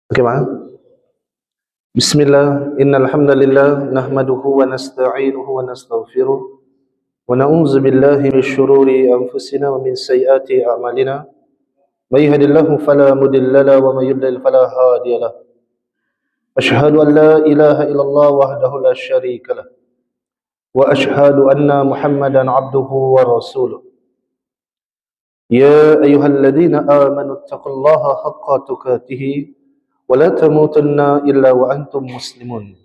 Bagaimana? Bismillah, innal hamdalillah nahmaduhu wa nasta'inuhu wa nastaghfiruh wa na'udzu billahi min syururi anfusina wa min sayyiati a'malina. May yahdihillahu fala mudilla lahu wa may yudlil fala hadiya lahu. Asyhadu an la ilaha illallah wahdahu la syarika lah wa asyhadu anna Muhammadan 'abduhu wa rasuluh. Ya ayyuhalladzina amanu taqullaha haqqa tuqatih ولا تموتن إلا وأنتم مسلمون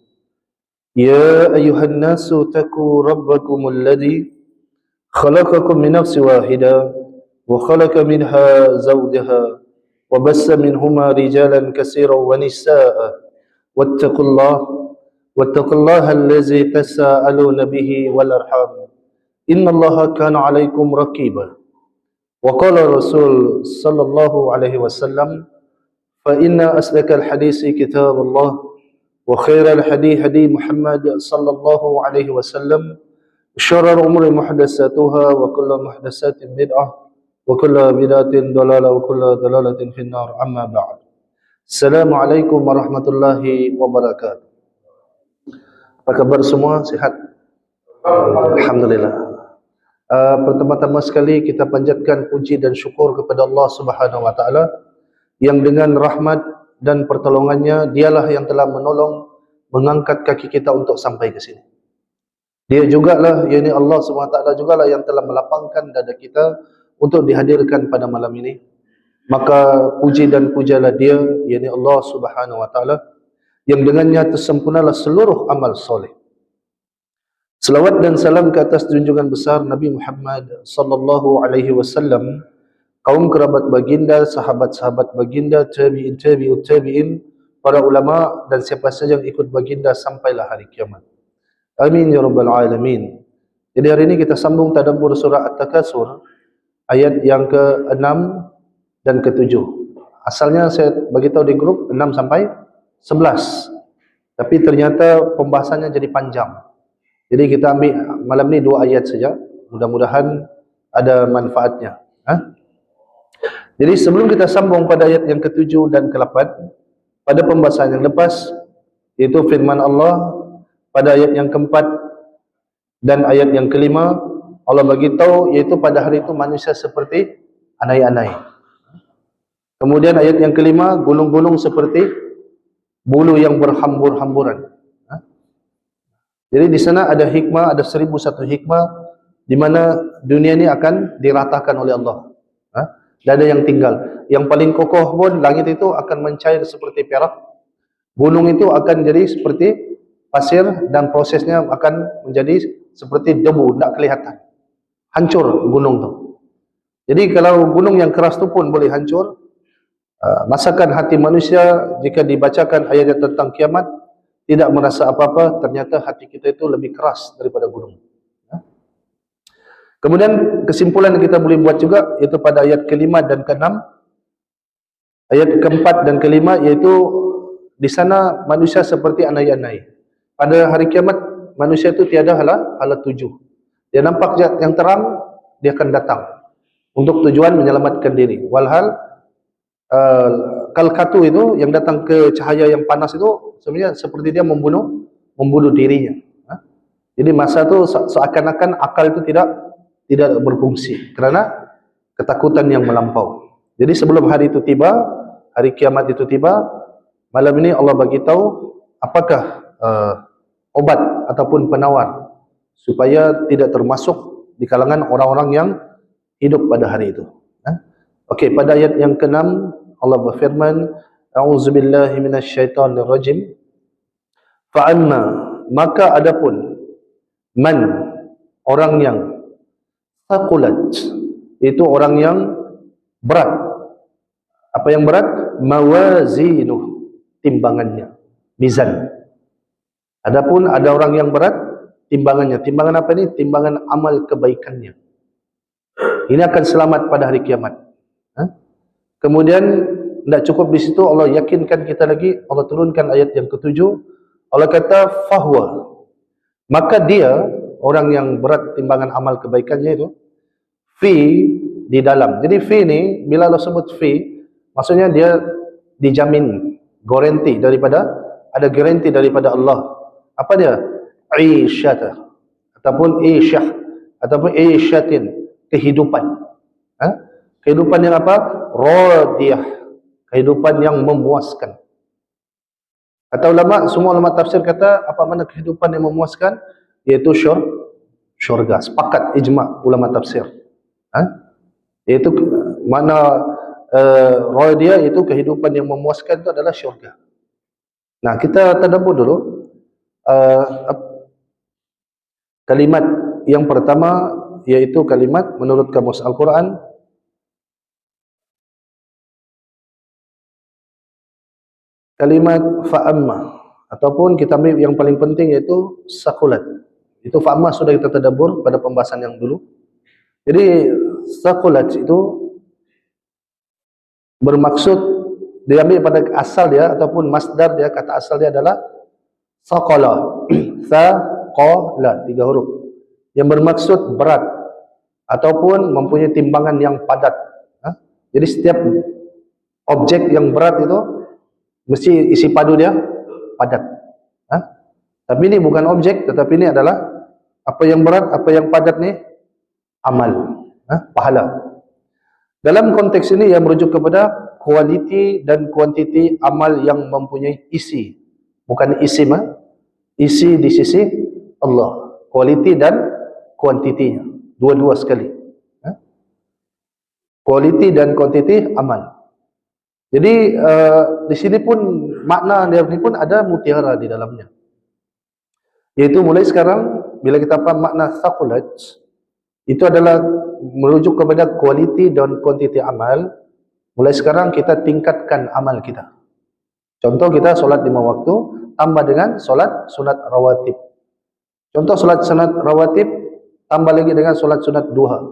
يا أيها الناس اتقوا ربكم الذي خلقكم من نفس واحدة وخلق منها زوجها وبث منهما رجالا كثيرا ونساء واتقوا الله الذي تساءلون به والأرحام إن الله كان عليكم رقيبا وقال الرسول صلى الله عليه وسلم فإن أصدق الحديث كتاب الله وخير الهدي هدي محمد صلى الله عليه وسلم شر الأمور محدثاتها وكل محدثات بدعة وكل بدعة ضلالة وكل ضلالة في النار أما بعد السلام عليكم ورحمة الله وبركاته. Apa kabar semua? Sehat? Alhamdulillah. Pertama-tama sekali kita panjatkan puji dan syukur kepada Allah Subhanahu wa taala yang dengan rahmat dan pertolongannya dialah yang telah menolong mengangkat kaki kita untuk sampai ke sini. Dia jugalah, yakni Allah SWT jugalah yang telah melapangkan dada kita untuk dihadirkan pada malam ini. Maka puji dan pujalah dia, yakni Allah Subhanahu wa taala, yang dengannya tersempurnalah seluruh amal soleh. Selawat dan salam ke atas junjungan besar Nabi Muhammad sallallahu alaihi wasallam, kaum kerabat baginda, sahabat-sahabat baginda, tabi'in, tabi'ut tabi'in, para ulama dan siapa saja yang ikut baginda sampailah hari kiamat. Amin ya rabbal alamin. Jadi hari ini kita sambung tadabbur surah At-Takasur ayat yang ke-6 dan ke-7. Asalnya saya bagi tahu di grup 6 sampai 11. Tapi ternyata pembahasannya jadi panjang. Jadi kita ambil malam ni 2 ayat saja. Mudah-mudahan ada manfaatnya. Jadi sebelum kita sambung pada ayat yang ke-7 dan ke-8, pada pembahasan yang lepas, yaitu firman Allah pada ayat yang ke-4 dan ayat yang ke-5, Allah bagi tahu yaitu pada hari itu manusia seperti anai-anai. Kemudian ayat yang ke-5, gunung-gunung seperti bulu yang berhambur-hamburan. Jadi di sana ada hikmah, ada 1001 hikmah di mana dunia ini akan diratakan oleh Allah. Tidak ada yang tinggal. Yang paling kokoh pun langit itu akan mencair seperti perak. Gunung itu akan jadi seperti pasir dan prosesnya akan menjadi seperti debu, tidak kelihatan. Hancur gunung itu. Jadi kalau gunung yang keras itu pun boleh hancur, masakan hati manusia jika dibacakan ayat tentang kiamat tidak merasa apa-apa, ternyata hati kita itu lebih keras daripada gunung. Kemudian kesimpulan yang kita boleh buat juga yaitu pada ayat ke-5 dan ke-6, ayat ke-4 dan ke-5, yaitu di sana manusia seperti anai-anai. Pada hari kiamat manusia itu tiada hala 7. Dia nampak yang terang, dia akan datang untuk tujuan menyelamatkan diri. Walhal kalkatu itu yang datang ke cahaya yang panas itu sebenarnya seperti dia membunuh dirinya. Jadi masa itu seakan-akan akal itu tidak berfungsi kerana ketakutan yang melampau. Jadi sebelum hari itu tiba, hari kiamat itu tiba, malam ini Allah bagi tahu apakah obat ataupun penawar supaya tidak termasuk di kalangan orang-orang yang hidup pada hari itu. Okey, pada ayat yang ke-6 Allah berfirman, A'udzubillahi minasyaitonirrajim. Fa'amma, maka adapun man, orang yang thaqulat, itu orang yang berat. Apa yang berat? Mawazinuh, timbangannya, mizan. Adapun ada orang yang berat timbangannya. Timbangan apa ini? Timbangan amal kebaikannya. Ini akan selamat pada hari kiamat. Kemudian tidak cukup di situ, Allah yakinkan kita lagi. Allah turunkan ayat yang ke-7. Allah kata fahwa, maka dia orang yang berat timbangan amal kebaikannya itu fi, di dalam. Jadi fi ni bila Allah sebut fi, maksudnya dia dijamin Garanti daripada, ada garanti daripada Allah. Apa dia? Aisyah ataupun isyah ataupun isyatin, kehidupan. Ha? Kehidupan yang apa? Radiyah, kehidupan yang memuaskan. Kata ulama, semua ulama tafsir kata apa makna kehidupan yang memuaskan? Iaitu syurga. Sepakat ijma' ulama tafsir. Ha? Iaitu makna radiyah itu kehidupan yang memuaskan, itu adalah syurga. Nah, kita tadabbur dulu kalimat yang pertama, yaitu kalimat menurut kamus Al-Quran, kalimat fa'amma, ataupun kita ambil yang paling penting yaitu sakulat. Itu fa'amma sudah kita tadabbur pada pembahasan yang dulu. Jadi sakulat itu bermaksud, diambil pada asal dia ataupun masdar dia, kata asal dia adalah saqala. Saqala, 3 huruf, yang bermaksud berat ataupun mempunyai timbangan yang padat. Jadi setiap objek yang berat itu mesti isi padu dia padat. Tapi ini bukan objek, tetapi ini adalah apa yang berat, apa yang padat ni amal, pahala. Dalam konteks ini yang merujuk kepada kualiti dan kuantiti amal yang mempunyai isi, bukan isim, isi di sisi Allah, kualiti dan kuantitinya, dua-dua sekali. Kualiti dan kuantiti amal. Jadi di sini pun makna dia ni pun ada mutiara di dalamnya. Yaitu mulai sekarang bila kita faham makna thaqulat, itu adalah merujuk kepada kualiti dan kuantiti amal. Mulai sekarang kita tingkatkan amal kita. Contoh, kita solat 5 waktu tambah dengan solat sunat rawatib. Contoh, solat sunat rawatib tambah lagi dengan solat sunat duha,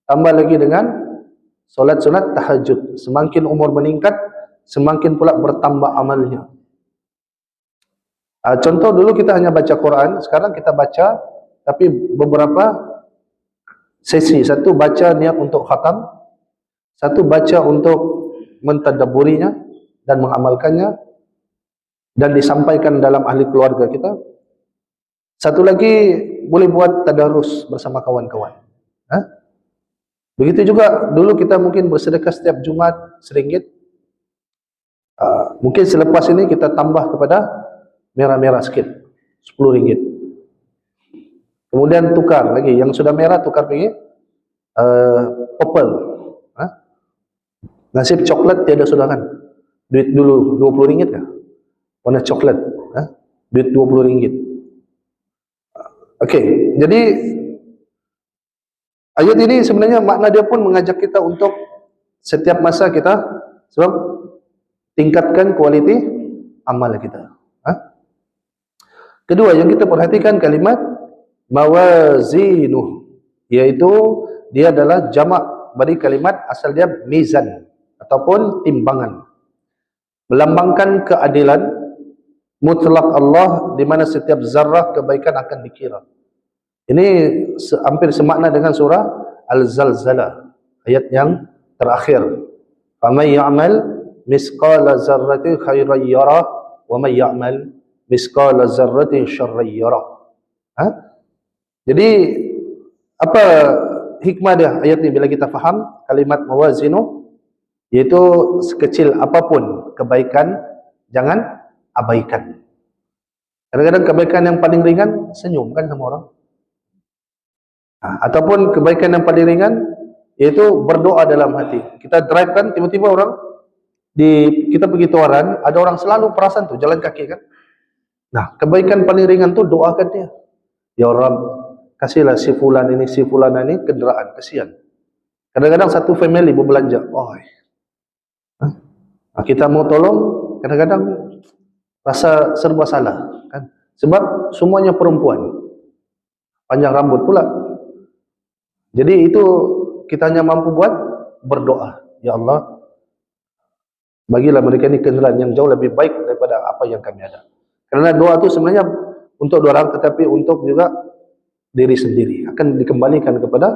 tambah lagi dengan solat sunat tahajud. Semakin umur meningkat, semakin pula bertambah amalnya. Contoh, dulu kita hanya baca Quran, sekarang kita baca tapi beberapa sesi. Satu baca niat untuk khatam, satu baca untuk mentadabburinya dan mengamalkannya dan disampaikan dalam ahli keluarga kita. Satu lagi boleh buat tadarus bersama kawan-kawan. Begitu juga dulu kita mungkin bersedekah setiap Jumat RM1. Mungkin selepas ini kita tambah kepada merah-merah sikit, RM10. Kemudian tukar lagi, yang sudah merah tukar pergi purple. Nasib coklat tiada sudah kan. Duit dulu RM20 kan, warna coklat, duit RM20. Okey, jadi ayat ini sebenarnya makna dia pun mengajak kita untuk setiap masa kita sebab tingkatkan kualiti amal kita. Kedua yang kita perhatikan kalimat mawazinuh, yaitu dia adalah jamak dari kalimat asal dia mizan ataupun timbangan, melambangkan keadilan mutlak Allah, di mana setiap zarah kebaikan akan dikira. Ini hampir semakna dengan surah Al-Zalzalah, ayat yang terakhir. Faman ya'mal misqala zarratin khairan yarah wa man ya'mal misqala zarratin syarran yarah. Jadi apa hikmah dia ayat ini bila kita faham kalimat mawazinu, yaitu sekecil apapun kebaikan jangan abaikan. Kadang-kadang kebaikan yang paling ringan senyum kan sama orang. Ataupun kebaikan yang paling ringan yaitu berdoa dalam hati. Kita drive kan, tiba-tiba orang kita pergi tawaran, ada orang selalu perasan tuh jalan kaki kan. Nah, kebaikan paling ringan tuh doakan dia. Ya Rabb, kasihlah si fulan ini kenderaan, kasihan. Kadang-kadang satu family berbelanja. Kita mau tolong, kadang-kadang rasa serba salah kan. Sebab semuanya perempuan. Panjang rambut pula. Jadi itu kita hanya mampu buat berdoa. Ya Allah, bagilah mereka ini kenderaan yang jauh lebih baik daripada apa yang kami ada. Karena doa itu sebenarnya untuk dua orang, tetapi untuk juga diri sendiri. Akan dikembalikan kepada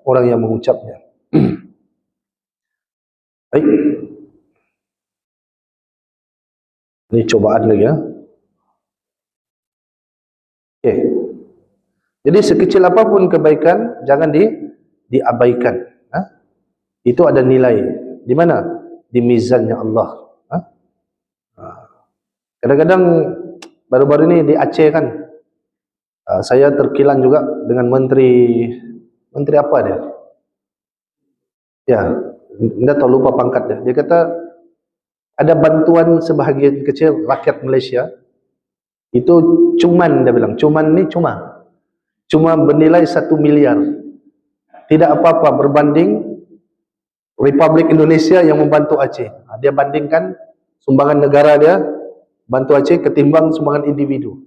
orang yang mengucapnya. Baik. Ini cobaan lagi ya. Okey. Jadi sekecil apapun kebaikan jangan diabaikan. Ha? Itu ada nilai. Di mana? Di mizannya Allah. Ha? Kadang-kadang baru-baru ini di Aceh kan, saya terkilan juga dengan menteri apa dia? Ya, anda tahu, lupa pangkat dia. Dia kata ada bantuan sebahagian kecil rakyat Malaysia. Itu cuman, dia bilang, cuman ni cuma bernilai 1 miliar. Tidak apa-apa berbanding Republik Indonesia yang membantu Aceh. Dia bandingkan sumbangan negara dia bantu Aceh ketimbang sumbangan individu.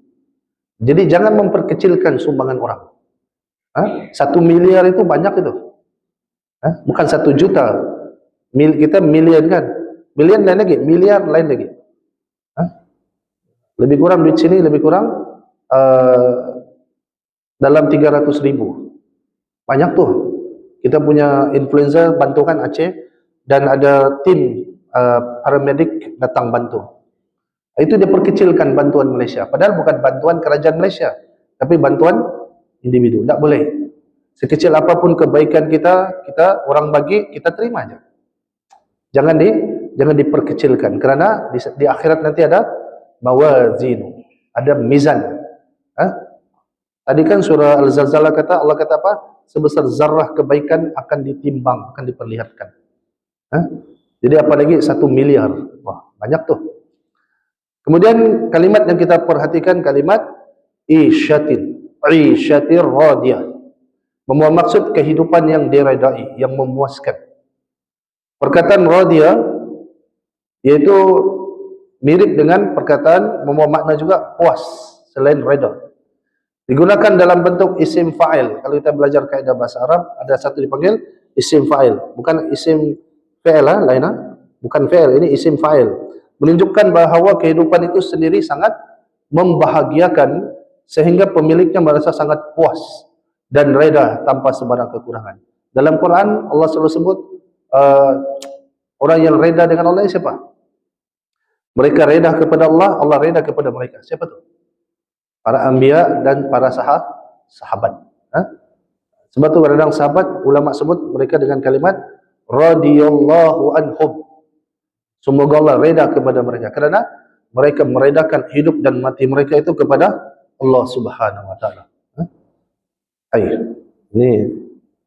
Jadi jangan memperkecilkan sumbangan orang. 1 miliar itu banyak itu. Bukan 1 juta. Kita miliar kan. Miliar lain lagi, miliar lain lagi. Lebih kurang duit sini, lebih kurang dalam 300 ribu. Banyak tuh. Kita punya influencer bantukan Aceh, dan ada tim paramedik datang bantu. Itu dia perkecilkan bantuan Malaysia. Padahal bukan bantuan kerajaan Malaysia, tapi bantuan individu. Tak boleh. Sekecil apapun kebaikan kita orang bagi, kita terima aja. Jangan diperkecilkan, kerana di akhirat nanti ada mawazin, ada mizan. Tadi kan surah Al-Zalzalah kata, Allah kata apa? Sebesar zarah kebaikan akan ditimbang, akan diperlihatkan. Jadi apalagi 1 miliar. Wah, banyak tuh. Kemudian kalimat yang kita perhatikan, kalimat isyatir radiyah. Membawa maksud kehidupan yang diredai, yang memuaskan. Perkataan radiyah yaitu mirip dengan perkataan membawa makna juga puas selain reda. Digunakan dalam bentuk isim fa'il. Kalau kita belajar kaidah bahasa Arab, ada satu dipanggil isim fa'il. Bukan isim fi'il lain. Bukan fi'il, ini isim fa'il. Menunjukkan bahawa kehidupan itu sendiri sangat membahagiakan sehingga pemiliknya merasa sangat puas dan reda tanpa sebarang kekurangan. Dalam Quran Allah selalu sebut orang yang reda dengan Allah siapa? Mereka reda kepada Allah, Allah reda kepada mereka. Siapa tu? Para anbiya dan para sahabat. Sebab tu kadang sahabat ulama sebut mereka dengan kalimat radhiyallahu anhum. Semoga Allah reda kepada mereka, kerana mereka meredakan hidup dan mati mereka itu kepada Allah Subhanahu wa taala. Ini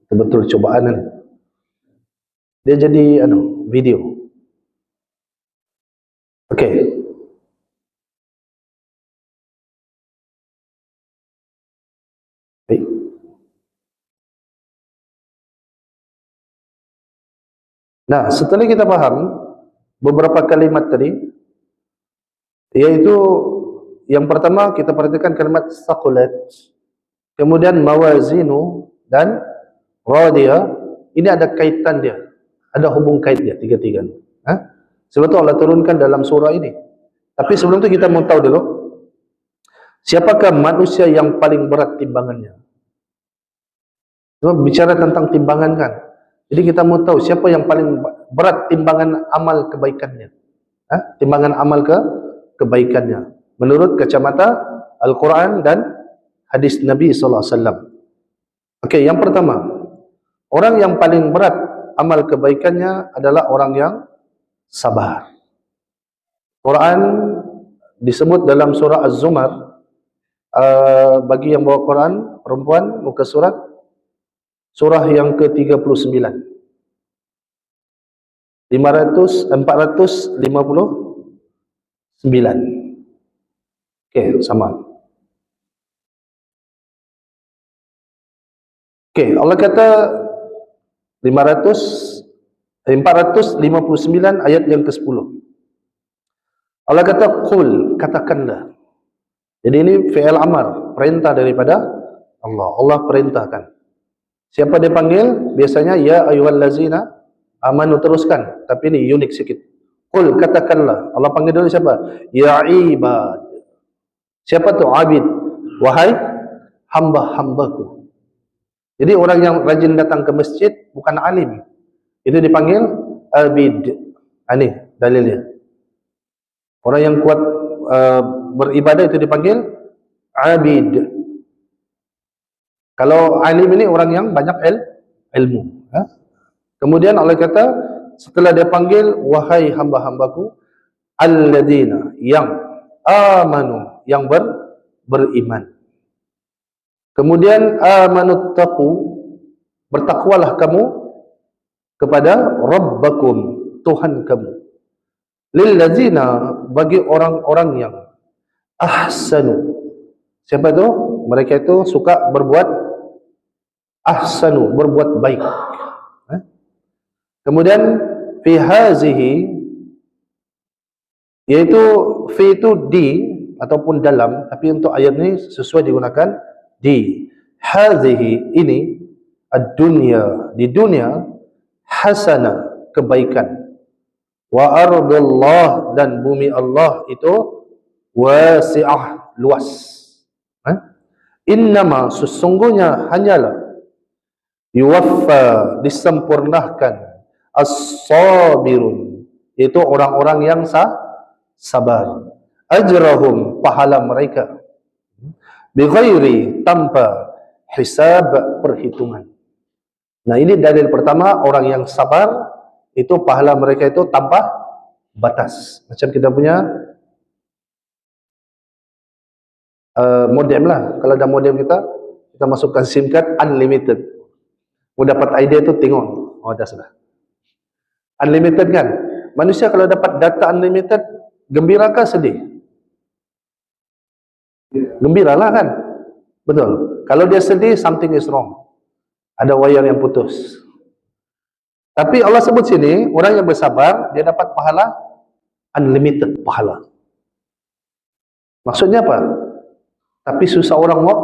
betul-betul cobaan ni. Dia jadi video. Okey. Nah, setelah kita faham beberapa kalimat tadi, yaitu yang pertama kita perhatikan kalimat saqulat, kemudian mawazinu dan radiyah. Ini ada kaitan dia, ada hubung kait dia tiga-tiga. Sebab itu Allah turunkan dalam surah ini. Tapi sebelum itu kita mau tahu dulu, siapakah manusia yang paling berat timbangannya? Sebab bicara tentang timbangan kan. Jadi kita mau tahu siapa yang paling berat timbangan amal kebaikannya. Timbangan amal kebaikannya menurut kacamata Al-Quran dan hadis Nabi SAW. Okey, yang pertama, orang yang paling berat amal kebaikannya adalah orang yang sabar. Quran disebut dalam surah Az-Zumar, bagi yang bawa Quran, perempuan, muka surat, surah yang ke-39. 459. Okey, sama. Okey, Allah kata 459 ayat yang ke-10. Allah kata qul, katakanlah. Jadi ini fi'il amar, perintah daripada Allah. Allah perintahkan. Siapa dia panggil? Biasanya ya ayyuhallazina amanu, teruskan. Tapi ini unik sikit. Qul, katakanlah. Allah panggil dulu siapa? Ya ibad. Siapa tu abid? Wahai hamba-hambaku. Jadi orang yang rajin datang ke masjid bukan alim. Itu dipanggil abid. Ini dalilnya. Orang yang kuat beribadah itu dipanggil abid. Kalau alim ini orang yang banyak ilmu. Kemudian Allah kata, setelah dia panggil, wahai hamba-hambaku, alladzina, yang amanu, yang beriman. Kemudian amanut taqu, bertakwalah kamu kepada rabbakum, Tuhan kamu. Lilladzina, bagi orang-orang yang ahsanu. Siapa itu? Mereka itu suka berbuat ahsanu, berbuat baik. Kemudian fi hazihi, yaitu fi itu di ataupun dalam, tapi untuk ayat ini sesuai digunakan di. Hazihi, ini ad-dunya, di dunia, hasana, kebaikan. Wa ardullah, dan bumi Allah itu wasi'ah, luas. Innama, sesungguhnya hanyalah, yuwaffa, disempurnakan, as-sabirun, yaitu orang-orang yang sabar, ajrahum, pahala mereka, bighairi, tanpa hisab, perhitungan. Nah, ini dalil pertama, orang yang sabar itu pahala mereka itu tanpa batas. Macam kita punya modem lah. Kalau ada modem kita masukkan SIM card unlimited. Mau dapat idea itu tengok. Oh, dah sudah. Unlimited kan? Manusia kalau dapat data unlimited, gembira kah sedih? Gembiralah kan? Betul. Kalau dia sedih, something is wrong. Ada wire yang putus. Tapi Allah sebut sini, orang yang bersabar, dia dapat pahala unlimited pahala. Maksudnya apa? Tapi susah orang mau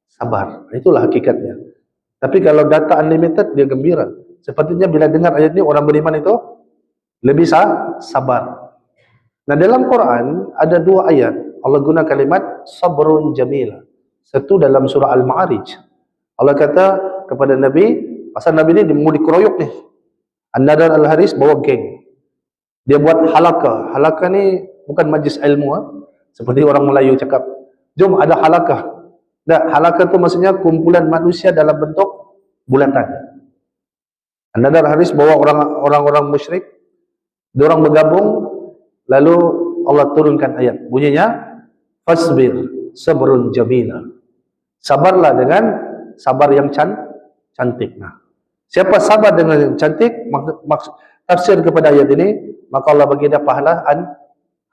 sabar. Itulah hakikatnya. Tapi kalau data unlimited, dia gembira. Sepertinya bila dengar ayat ini, orang beriman itu lebih sabar. Nah, dalam Quran ada dua ayat Allah guna kalimat sabrun jamil. Satu dalam surah Al-Ma'arij. Allah kata kepada Nabi, pasal Nabi ini mau dikeroyok nih. An-Nadar Al-Haris bawa geng. Dia buat halakah. Halakah ni bukan majlis ilmu. Seperti orang Melayu cakap, jom ada halakah. Nah, halakah itu maksudnya kumpulan manusia dalam bentuk bulatan. An-Nadar Al-Haris bawa orang-orang musyrik. Diorang bergabung, lalu Allah turunkan ayat. Bunyinya, fasbir sabrun jamila. Sabarlah dengan sabar yang cantik. Nah, siapa sabar dengan yang cantik, maksud tafsir kepada ayat ini, maka Allah bagi dia pahala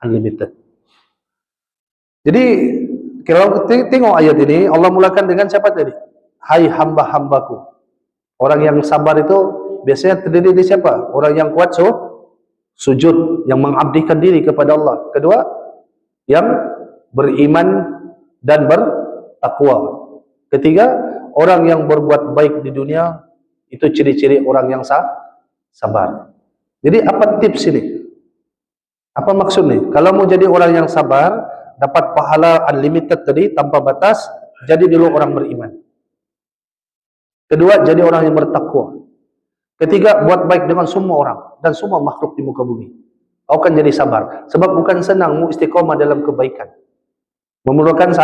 unlimited. Jadi kalau tengok ayat ini, Allah mulakan dengan siapa tadi? Hai hamba-hambaku. Orang yang sabar itu biasanya terdiri dari siapa? Orang yang kuat sujud, yang mengabdikan diri kepada Allah. Kedua, yang beriman dan bertakwa. Ketiga, orang yang berbuat baik di dunia, itu ciri-ciri orang yang sabar. Jadi apa tips ini? Apa maksud ni? Kalau mau jadi orang yang sabar, dapat pahala unlimited tadi, tanpa batas, jadi dulu orang beriman. Kedua, jadi orang yang bertakwa. Ketiga, buat baik dengan semua orang dan semua makhluk di muka bumi. Kau akan jadi sabar. Sebab bukan senang mu istiqamah dalam kebaikan. Memerlukan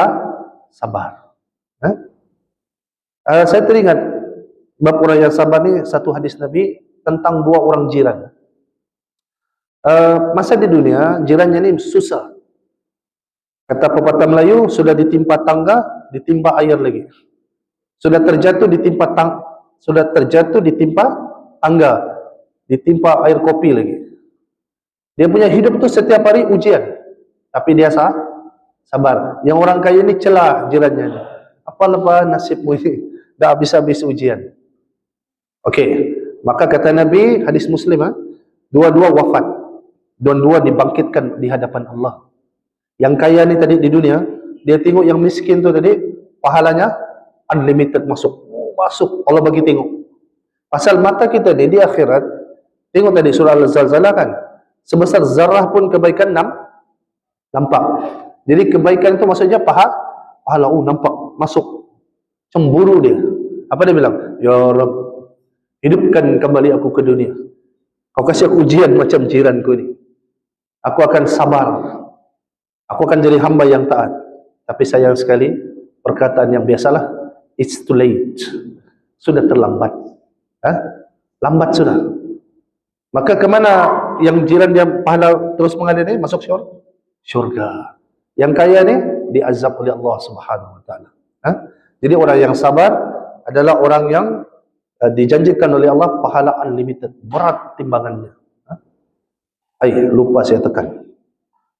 sabar. Saya teringat bab orang yang sabar ni, satu hadis Nabi tentang dua orang jiran. Masa di dunia, jirannya ni susah. Kata pepatah Melayu, sudah ditimpa tangga, ditimpa air lagi. Sudah terjatuh ditimpa tangga, ditimpa air kopi lagi. Dia punya hidup tu setiap hari ujian, tapi dia sabar. Yang orang kaya ni celah jirannya. Apa lepas nasibmu ini? Dah habis-habis ujian. Okey, maka kata Nabi, hadis Muslim, dua-dua wafat, dua-dua dibangkitkan di hadapan Allah. Yang kaya ni tadi di dunia, dia tengok yang miskin tu tadi, pahalanya unlimited masuk. Masuk, Allah bagi tengok. Pasal mata kita ni di akhirat, tengok tadi surah Al-Zalzalah kan, sebesar zarah pun kebaikan nampak. Jadi kebaikan itu maksudnya pahala, nampak, masuk. Cemburu dia. Apa dia bilang? Ya Rabb, hidupkan kembali aku ke dunia. Kau kasih aku ujian macam jiranku ni. Aku akan sabar. Aku akan jadi hamba yang taat. Tapi sayang sekali, perkataan yang biasalah, it's too late. Sudah terlambat. Lambat sudah. Maka kemana yang jiran dia pahala terus mengalir ini? Masuk syurga. Yang kaya ni diazab oleh Allah Subhanahu Wa Taala. Jadi orang yang sabar adalah orang yang dijanjikan oleh Allah pahala unlimited, berat timbangannya. Lupa saya tekan.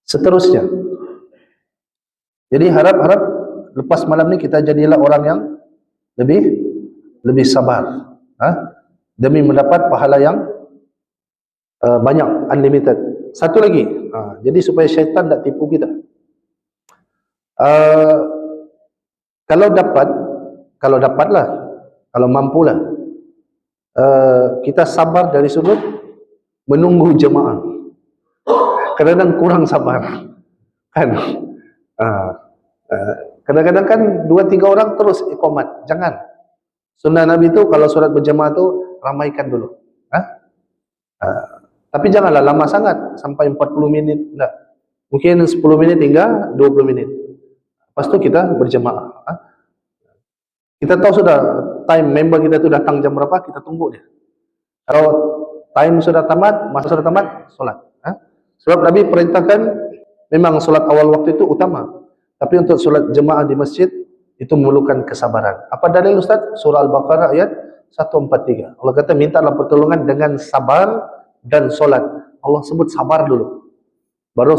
Seterusnya. Jadi harap lepas malam ni kita jadilah orang yang lebih sabar. Demi mendapat pahala yang banyak, unlimited. Satu lagi. Jadi supaya syaitan tak tipu kita. Kalau dapatlah, kalau mampulah, kita sabar dari sudut menunggu jemaah. Kadang-kadang kurang sabar, kan? Kadang-kadang kan 2-3 orang terus iqamat. Jangan. Sunnah Nabi itu kalau solat berjemaah tu ramaikan dulu. Tapi janganlah lama sangat sampai 40 minit. Enggak. Mungkin 10 minit hingga 20 minit. Lepas tu kita berjemaah. Kita tahu sudah time member kita tu datang jam berapa, kita tunggu dia. Kalau time sudah tamat, masa sudah tamat, solat. Sebab Nabi perintahkan memang solat awal waktu itu utama. Tapi untuk solat jemaah di masjid itu memerlukan kesabaran. Apa dalil Ustaz? Surah Al-Baqarah ayat 143. Allah kata mintalah pertolongan dengan sabar dan solat. Allah sebut sabar dulu, baru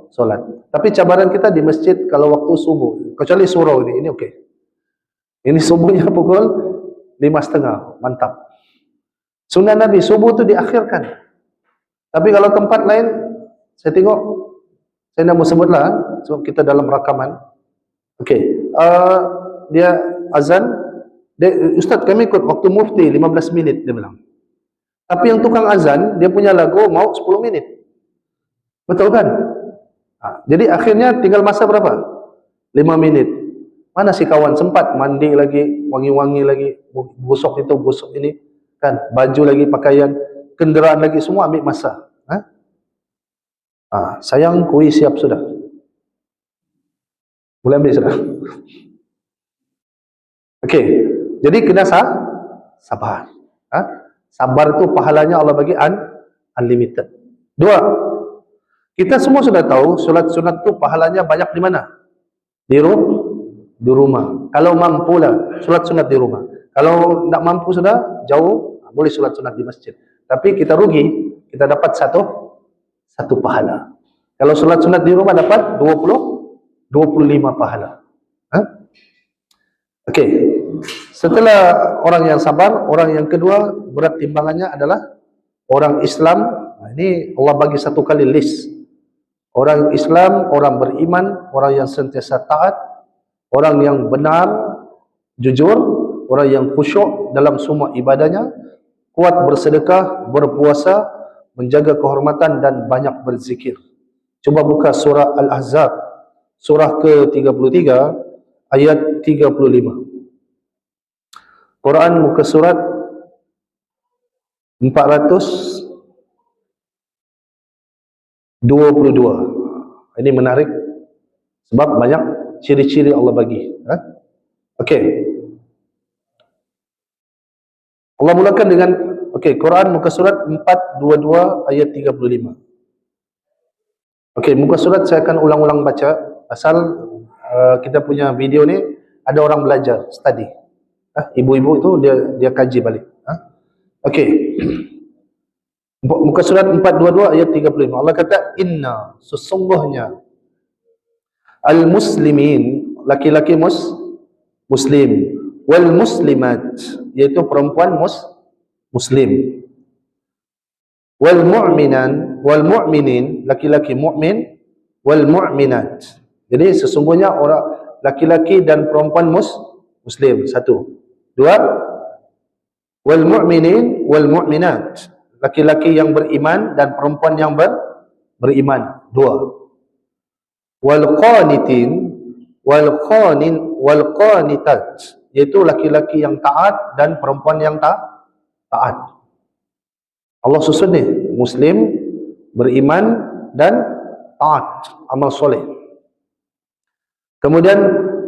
solat. Tapi cabaran kita di masjid kalau waktu subuh, kecuali surau ini okey. Ini subuhnya pukul 5.30, mantap. Sunnah Nabi subuh itu diakhirkan. Tapi kalau tempat lain, saya tengok, saya nak mau sebutlah, sebab kita dalam rakaman. Okey, dia azan, Ustaz kami ikut waktu mufti 15 minit dia bilang. Tapi yang tukang azan, dia punya lagu mau 10 minit. Betul kan? Jadi akhirnya tinggal masa berapa? 5 minit. Mana si kawan sempat mandi lagi, wangi-wangi lagi, gosok itu, gosok ini, kan? Baju lagi, pakaian, kenderaan lagi, semua ambil masa. Sayang kuih siap sudah. Boleh ambil sudah. Okey, jadi kena sabar. Sabar itu pahalanya Allah bagi unlimited. 2, kita semua sudah tahu solat sunat itu pahalanya banyak di mana? Di rumah. Kalau mampulah solat sunat di rumah. Kalau tak mampu sudah jauh, boleh solat sunat di masjid. Tapi kita rugi, kita dapat satu pahala. Kalau solat sunat di rumah dapat 25 pahala. Okey. Setelah orang yang sabar, orang yang kedua berat timbangannya adalah orang Islam. Ini Allah bagi satu kali list. Orang Islam, orang beriman, orang yang sentiasa taat, orang yang benar, jujur, orang yang khusyuk dalam semua ibadahnya, kuat bersedekah, berpuasa, menjaga kehormatan dan banyak berzikir. Coba buka surah Al-Ahzab, surah ke-33 ayat 35. Quran muka surat 422. Ini menarik sebab banyak ciri-ciri Allah bagi. Okey. Allah mulakan dengan Quran muka surat 422 ayat 35. Muka surat saya akan ulang-ulang baca asal kita punya video ni ada orang belajar, study. Ibu-ibu itu dia kaji balik. Muka surat 422 ayat 35. Allah kata inna, sesungguhnya al-muslimin, laki-laki muslim, wal muslimat, yaitu perempuan muslim, wal mu'minin, laki-laki mukmin, wal mu'minat. Jadi sesungguhnya orang laki-laki dan perempuan muslim. 1. 2, wal mu'minin wal mu'minat, laki-laki yang beriman dan perempuan yang beriman. 2, wal qanitin wal qanitat, yaitu laki-laki yang taat dan perempuan yang taat. Allah susun ni muslim, beriman, dan taat, amal soleh. Kemudian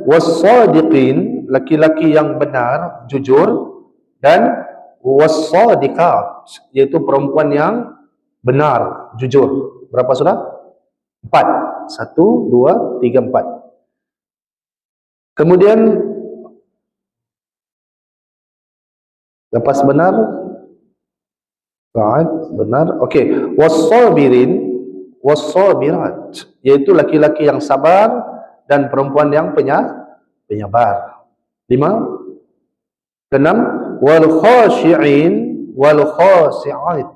was-sadiqin, laki-laki yang benar, jujur, dan was-sadiqat, yaitu perempuan yang benar, jujur. Berapa sudah? 4. 1, 2, 3, 4. Kemudian lepas benar, taat, benar. Okey, was-sabirin, was-sabirat, yaitu laki-laki yang sabar dan perempuan yang penyabar. 5. Keenam, wal khashi'in wal khasi'at,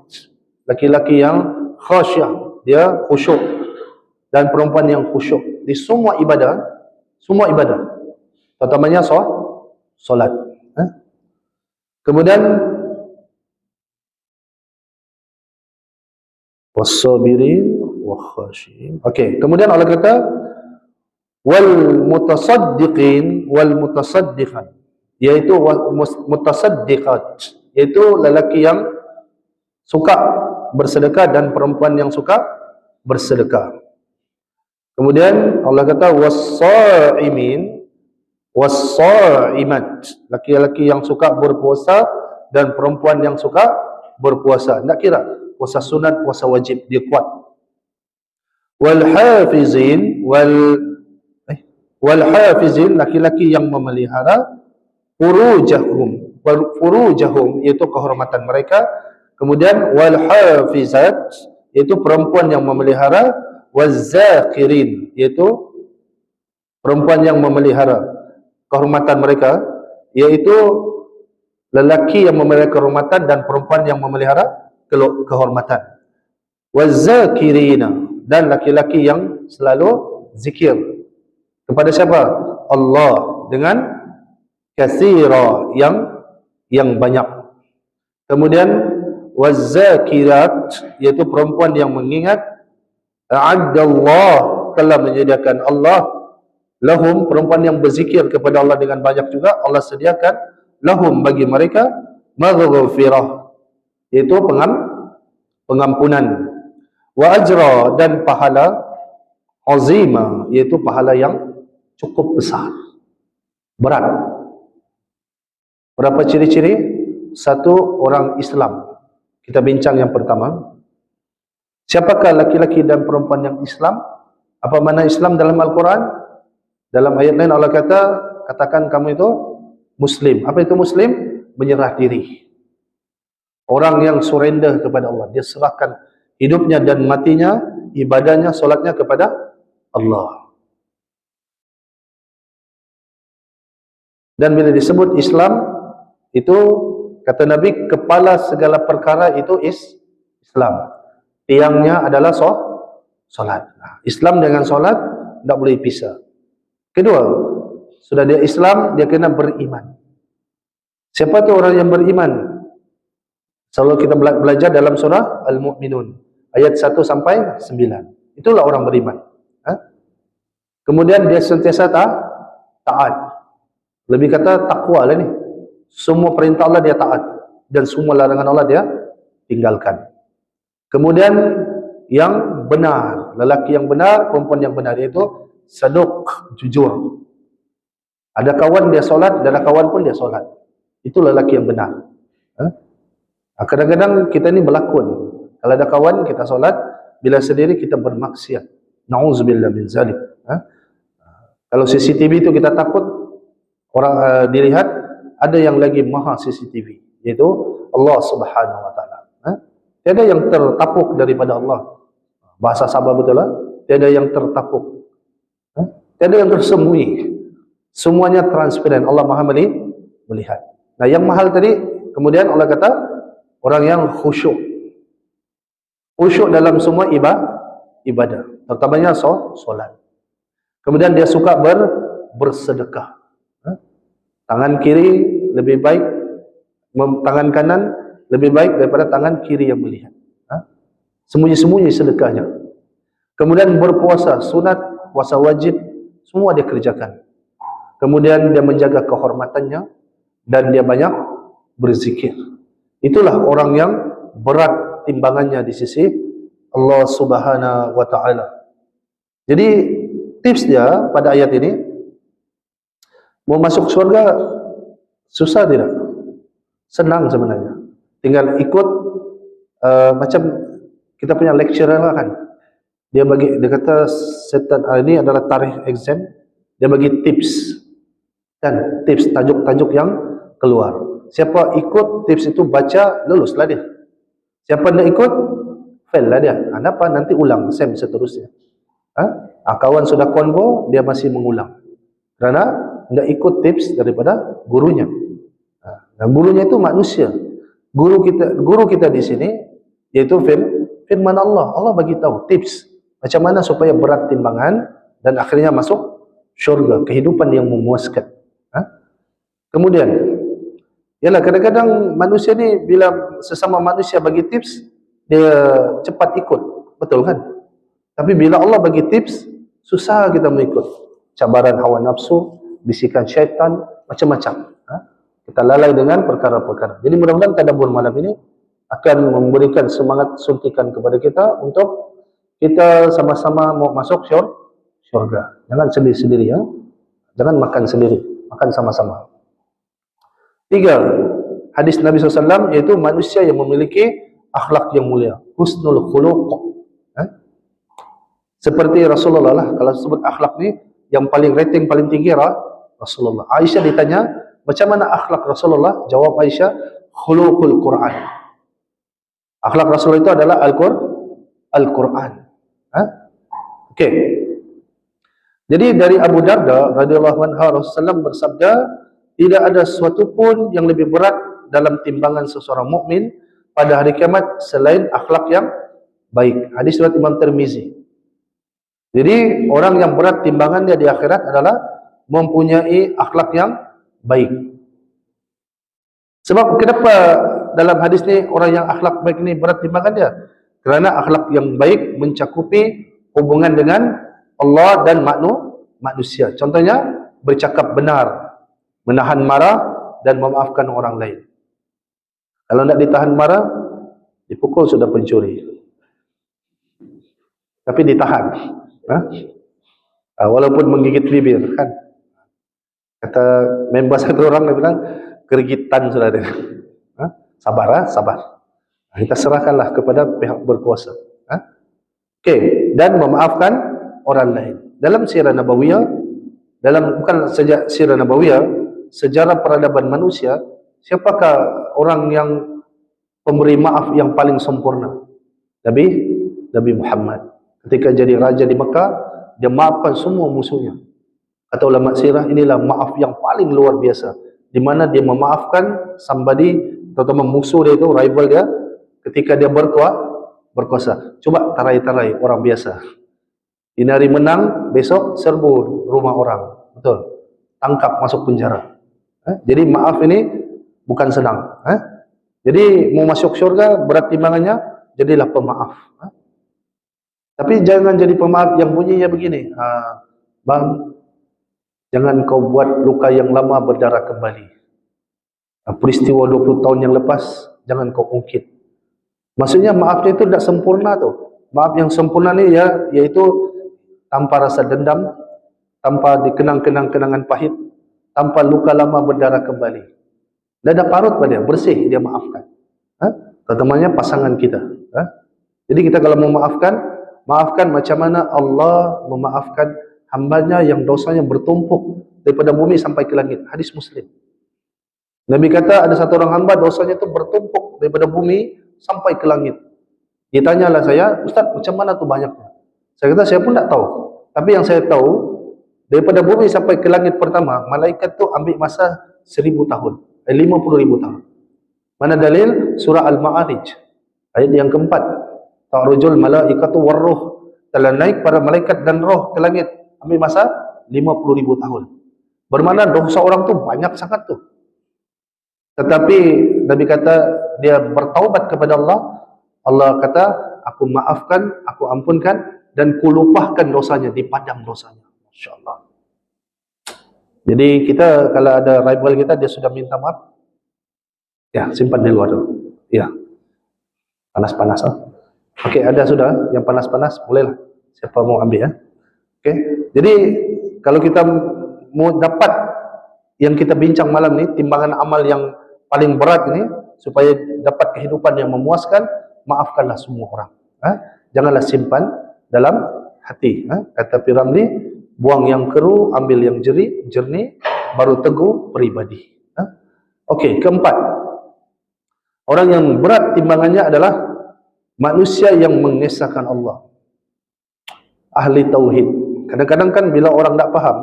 laki-laki yang khasyah, dia khusyuk, dan perempuan yang khusyuk di semua ibadah, terutamanya solat. Kemudian was-sabirin wa khashi'in. Okey, kemudian Allah kata wal mutasaddiqin wal mutasaddiqat, yaitu mutasaddiqat, yaitu lelaki yang suka bersedekah dan perempuan yang suka bersedekah. Kemudian Allah kata was-saimin was-saimat, laki-laki yang suka berpuasa dan perempuan yang suka berpuasa. Tak kira puasa sunat, puasa wajib, dia kuat. Wal hafizin wal hafizin, laki-laki yang memelihara furujahum, yaitu kehormatan mereka. Kemudian wal hafizat, yaitu perempuan yang memelihara, waz-zakirin, yaitu perempuan yang memelihara kehormatan mereka, yaitu lelaki yang memelihara kehormatan dan perempuan yang memelihara kehormatan. Waz-zakirina, dan laki-laki yang selalu zikir kepada siapa? Allah, dengan katsira, yang banyak. Kemudian waz-zakirat, yaitu perempuan yang mengingat, a'addallah, telah menyediakan Allah, lahum, perempuan yang berzikir kepada Allah dengan banyak juga, Allah sediakan lahum, bagi mereka, maghfirah, yaitu pengampunan, wa ajra, dan pahala, azima, yaitu pahala yang cukup besar, berat. Berapa ciri-ciri satu orang Islam? Kita bincang yang pertama. Siapakah laki-laki dan perempuan yang Islam? Apa makna Islam dalam Al-Quran? Dalam ayat lain Allah kata, katakan kamu itu Muslim. Apa itu Muslim? Menyerah diri. Orang yang surrender kepada Allah. Dia serahkan hidupnya dan matinya, ibadahnya, solatnya kepada Allah. Dan bila disebut Islam, itu kata Nabi, kepala segala perkara itu Islam. Tiangnya adalah solat. Islam dengan solat tidak boleh pisah. Kedua, sudah dia Islam, dia kena beriman. Siapa tu orang yang beriman? Selalu kita belajar dalam surah Al-Mu'minun ayat 1 sampai 9. Itulah orang beriman. Kemudian dia sentiasa taat. Lebih kata takwa lah ni. Semua perintah Allah dia taat, dan semua larangan Allah dia tinggalkan. Kemudian yang benar, lelaki yang benar, perempuan yang benar, iaitu saduq, jujur. Ada kawan dia solat, dan ada kawan pun dia solat. Itu lelaki yang benar. Kadang-kadang kita ni berlakon. Kalau ada kawan kita solat, bila sendiri kita bermaksiat. Na'udzubillah min zalik. Kalau CCTV itu kita takut orang dilihat, ada yang lagi maha CCTV, yaitu Allah Subhanahu Wa Taala. Tiada yang tertapuk daripada Allah. Bahasa Sabah betul lah. Tiada yang tertapuk. Tiada yang tersembunyi. Semuanya transparan. Allah Maha melihat. Nah, yang mahal tadi, kemudian Allah kata orang yang khusyuk. Khusyuk dalam semua ibadah, terutamanya solat. Kemudian dia suka bersedekah. Tangan kiri lebih baik, tangan kanan lebih baik daripada tangan kiri yang melihat. Sembunyi-sembunyi sedekahnya. Kemudian berpuasa, sunat, puasa wajib, semua dia kerjakan. Kemudian dia menjaga kehormatannya, dan dia banyak berzikir. Itulah orang yang berat timbangannya di sisi Allah Subhanahu wa taala. Jadi tips dia pada ayat ini, mau masuk surga susah tidak? Senang sebenarnya. Tinggal ikut macam kita punya lecturer lah kan. Dia kata setan ini adalah tarikh exam, dia bagi tips kan, tips tajuk-tajuk yang keluar. Siapa ikut tips itu baca, luluslah dia. Siapa tidak ikut, fail lah dia. Kenapa? Nanti ulang sem seterusnya. Kawan sudah konvo, dia masih mengulang karena tidak ikut tips daripada gurunya. Dan gurunya itu manusia. Guru kita di sini yaitu firman Allah. Allah bagi tahu tips macam mana supaya berat timbangan dan akhirnya masuk syurga, kehidupan yang memuaskan. Kemudian, yalah kadang-kadang manusia ni bila sesama manusia bagi tips, dia cepat ikut, betul kan? Tapi bila Allah bagi tips, susah kita mengikut. Cabaran hawa nafsu, bisikan syaitan, macam-macam. Kita lalai dengan perkara-perkara. Jadi mudah-mudahan tadabbur malam ini akan memberikan semangat suntikan kepada kita untuk kita sama-sama mau masuk syurga. Jangan sendiri-sendiri ya. Jangan makan sendiri, makan sama-sama. 3, hadis Nabi SAW, yaitu manusia yang memiliki akhlak yang mulia, husnul khuluq. Seperti Rasulullah lah, kalau sebut akhlak ni yang paling rating paling tinggi Rasulullah. Aisyah ditanya, macam mana akhlak Rasulullah? Jawab Aisyah, khuluqul Quran. Akhlak Rasulullah itu adalah Al-Quran. Okey. Jadi dari Abu Darda radhiyallahu anhu, Rasulullah bersabda, tidak ada sesuatu pun yang lebih berat dalam timbangan seseorang mukmin pada hari kiamat selain akhlak yang baik. Hadis riwayat Imam Tirmizi. Jadi orang yang berat timbangan dia di akhirat adalah mempunyai akhlak yang baik. Sebab kenapa dalam hadis ni orang yang akhlak baik ni berat timbangan dia? Kerana akhlak yang baik mencakupi hubungan dengan Allah dan manusia. Contohnya bercakap benar, menahan marah dan memaafkan orang lain. Kalau tidak ditahan marah, dipukul sudah pencuri. Tapi ditahan. Walaupun menggigit bibir kan. Kata member satu orang dia bilang, kerigitan sudah dia. Sabar, sabar. Kita serahkanlah kepada pihak berkuasa. Okey, dan memaafkan orang lain. Dalam sirah Nabawiyah, bukan saja sirah Nabawiyah, sejarah peradaban manusia, siapakah orang yang pemberi maaf yang paling sempurna? Nabi Muhammad. Ketika jadi raja di Mekah, dia maafkan semua musuhnya. Kata ulama sirah, inilah maaf yang paling luar biasa, di mana dia memaafkan somebody, terutama musuh dia itu, rival dia, ketika dia berkuasa. Coba tarai-tarai orang biasa. Ini hari menang, besok serbu rumah orang. Betul. Tangkap, masuk penjara. Jadi maaf ini bukan senang. Jadi mau masuk syurga berat timbangannya, jadilah pemaaf. Tapi jangan jadi pemaaf yang bunyinya begini. Bang, jangan kau buat luka yang lama berdarah kembali. Peristiwa 20 tahun yang lepas, jangan kau ungkit. Maksudnya maafnya itu tidak sempurna tuh. Maaf yang sempurna ni yaitu tanpa rasa dendam, tanpa dikenang-kenang kenangan pahit, tanpa luka lama berdarah kembali. Tidak ada parut pada dia, bersih dia maafkan. Terutamanya pasangan kita. Jadi kita kalau mau maafkan macam mana Allah memaafkan hambanya yang dosanya bertumpuk daripada bumi sampai ke langit. Hadis Muslim. Nabi kata ada satu orang hamba dosanya itu bertumpuk daripada bumi sampai ke langit. Ditanyalah saya, Ustaz, macam mana tu banyaknya? Saya kata saya pun tak tahu. Tapi yang saya tahu, daripada bumi sampai ke langit pertama, malaikat tu ambil masa 1000 tahun, 50,000 tahun. Mana dalil? Surah Al-Ma'arij, ayat yang keempat. Ta'rujul malaikatu warruh, telah naik para malaikat dan roh ke langit, ambil masa 50,000 tahun. Bermakna dosa orang tu banyak sangat tu. Tetapi Nabi kata dia bertaubat kepada Allah. Allah kata, aku maafkan, aku ampunkan, dan kulupahkan dosanya, dipadam dosanya. Masya Allah. Jadi kita kalau ada rival kita, dia sudah minta maaf, ya simpan di luar dulu. Ya, panas-panas. Okey, ada sudah yang panas-panas, bolehlah. Siapa mau ambil ya? Okey. Jadi kalau kita mau dapat yang kita bincang malam ni, timbangan amal yang paling berat ini, supaya dapat kehidupan yang memuaskan, maafkanlah semua orang. Janganlah simpan dalam hati. Kata P. Ramlee, buang yang keruh, ambil yang jernih, baru teguh peribadi. Okey, keempat, orang yang berat timbangannya adalah manusia yang mengesahkan Allah, ahli tauhid. Kadang-kadang kan bila orang tak faham,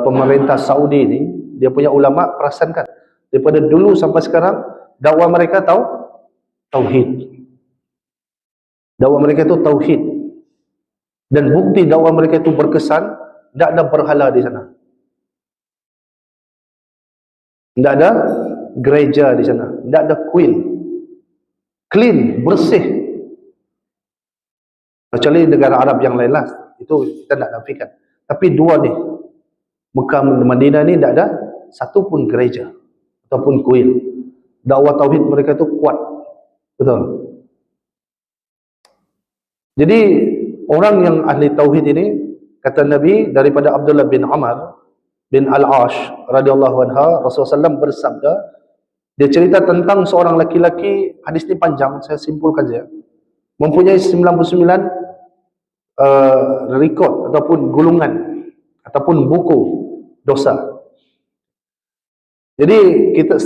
pemerintah Saudi ni, dia punya ulama, perasan kan, daripada dulu sampai sekarang, dakwah mereka tauhid. Dakwah mereka itu tauhid. Dan bukti dakwah mereka itu berkesan, tidak ada berhala di sana. Tidak ada gereja di sana. Tidak ada kuil. Clean, bersih. Kecuali negara Arab yang lain lah. Itu kita tidak nafikan. Tapi dua ni, Mekah dan Madinah ni tidak ada satu pun gereja ataupun kuil. Dakwah tauhid mereka itu kuat. Betul. Jadi orang yang ahli tauhid ini, kata Nabi, daripada Abdullah bin Amr bin Al-Ash radhiyallahu anha, Rasulullah SAW bersabda, dia cerita tentang seorang laki-laki, hadis ini panjang, saya simpulkan saja, mempunyai 99 rekod ataupun gulungan ataupun buku dosa. Jadi kita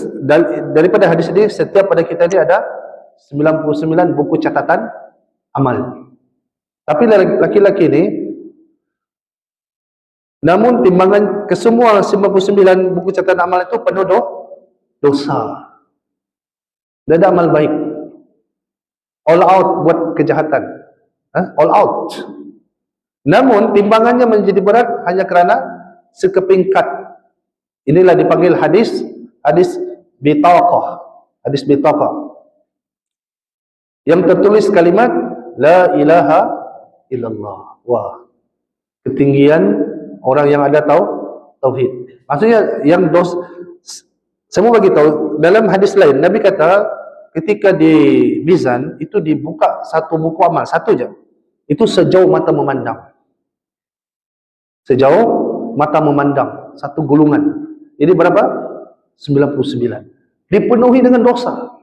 daripada hadis ini, setiap pada kita ini ada 99 buku catatan amal. Tapi laki-laki ini, namun timbangan kesemua 99 buku catatan amal itu penuh dosa. Tidak ada amal baik. All out buat kejahatan. All out. Namun timbangannya menjadi berat hanya kerana sekeping kad. Inilah dipanggil hadis bitaqah. Hadis bitaqah. Yang tertulis kalimat la ilaha illallah. Wah, ketinggian orang yang ada tauhid. Maksudnya yang saya mau bagi tahu, dalam hadis lain Nabi kata ketika di mizan itu dibuka satu buku amal, satu je. Itu sejauh mata memandang. Sejauh mata memandang, satu gulungan. Jadi berapa? 99. Dipenuhi dengan dosa.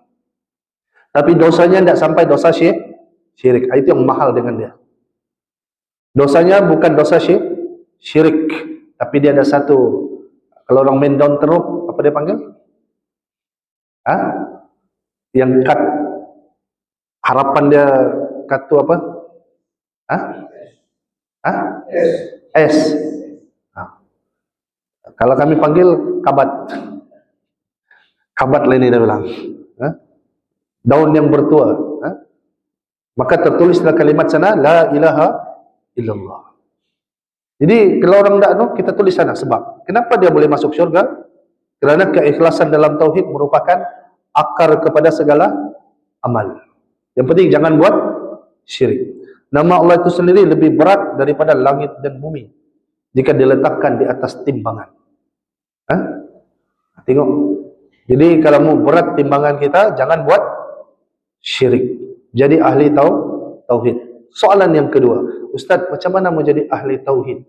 Tapi dosanya tidak sampai dosa syirik. Itu yang mahal dengan dia. Dosanya bukan dosa syirik, tapi dia ada satu, kalau orang main down teruk, apa dia panggil? Yang cut, harapan dia cut tu apa? S. Kalau kami panggil kabat. Kabat lain dia bilang. Daun yang bertua. Maka tertulislah kalimat sana, la ilaha illallah. Jadi kalau orang tak tahu, kita tulis sana. Sebab kenapa dia boleh masuk syurga? Kerana keikhlasan dalam tauhid merupakan akar kepada segala amal. Yang penting jangan buat syirik. Nama Allah itu sendiri lebih berat daripada langit dan bumi jika diletakkan di atas timbangan. Tengok. Jadi kalau mau berat timbangan kita, jangan buat syirik. Jadi ahli tauhid. Soalan yang kedua, Ustaz, macam mana mau jadi ahli tauhid?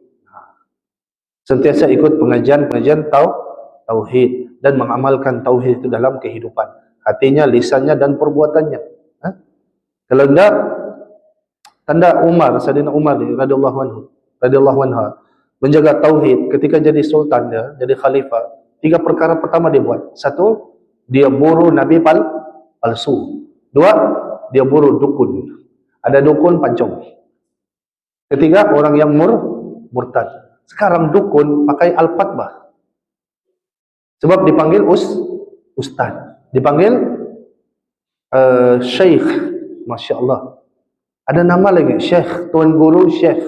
Sentiasa ikut pengajian tauhid dan mengamalkan tauhid itu dalam kehidupan, hatinya, lisannya dan perbuatannya. Kalau tidak, tanda Umar, Sayyidina Umar radhiyallahu anha menjaga tauhid ketika jadi sultan dia, jadi khalifah. 3 perkara pertama dia buat. 1, dia buru nabi palsu. 2, dia buru dukun. Ada dukun pancong. 3, orang yang murtad. Sekarang dukun pakai al-fatbah. Sebab dipanggil ustaz. Dipanggil syekh. Masya Allah. Ada nama lagi, syekh, tuan guru, syekh.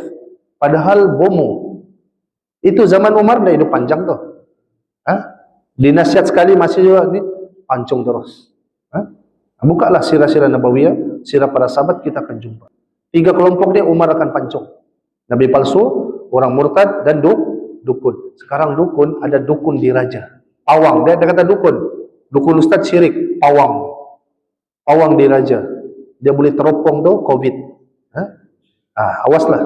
Padahal bomo. Itu zaman Umar dah hidup panjang tu. Dinasihat sekali masih juga ni pancung terus. Bukalah sirah-sirah Nabawiyah, sirah para sahabat, kita akan jumpa. 3 kelompok dia Umar akan pancung. Nabi palsu, orang murtad dan dukun. Sekarang dukun, ada dukun diraja. Pawang, dia kata dukun. Dukun ustaz syirik, pawang. Pawang diraja. dia boleh teropong tu COVID. Awaslah.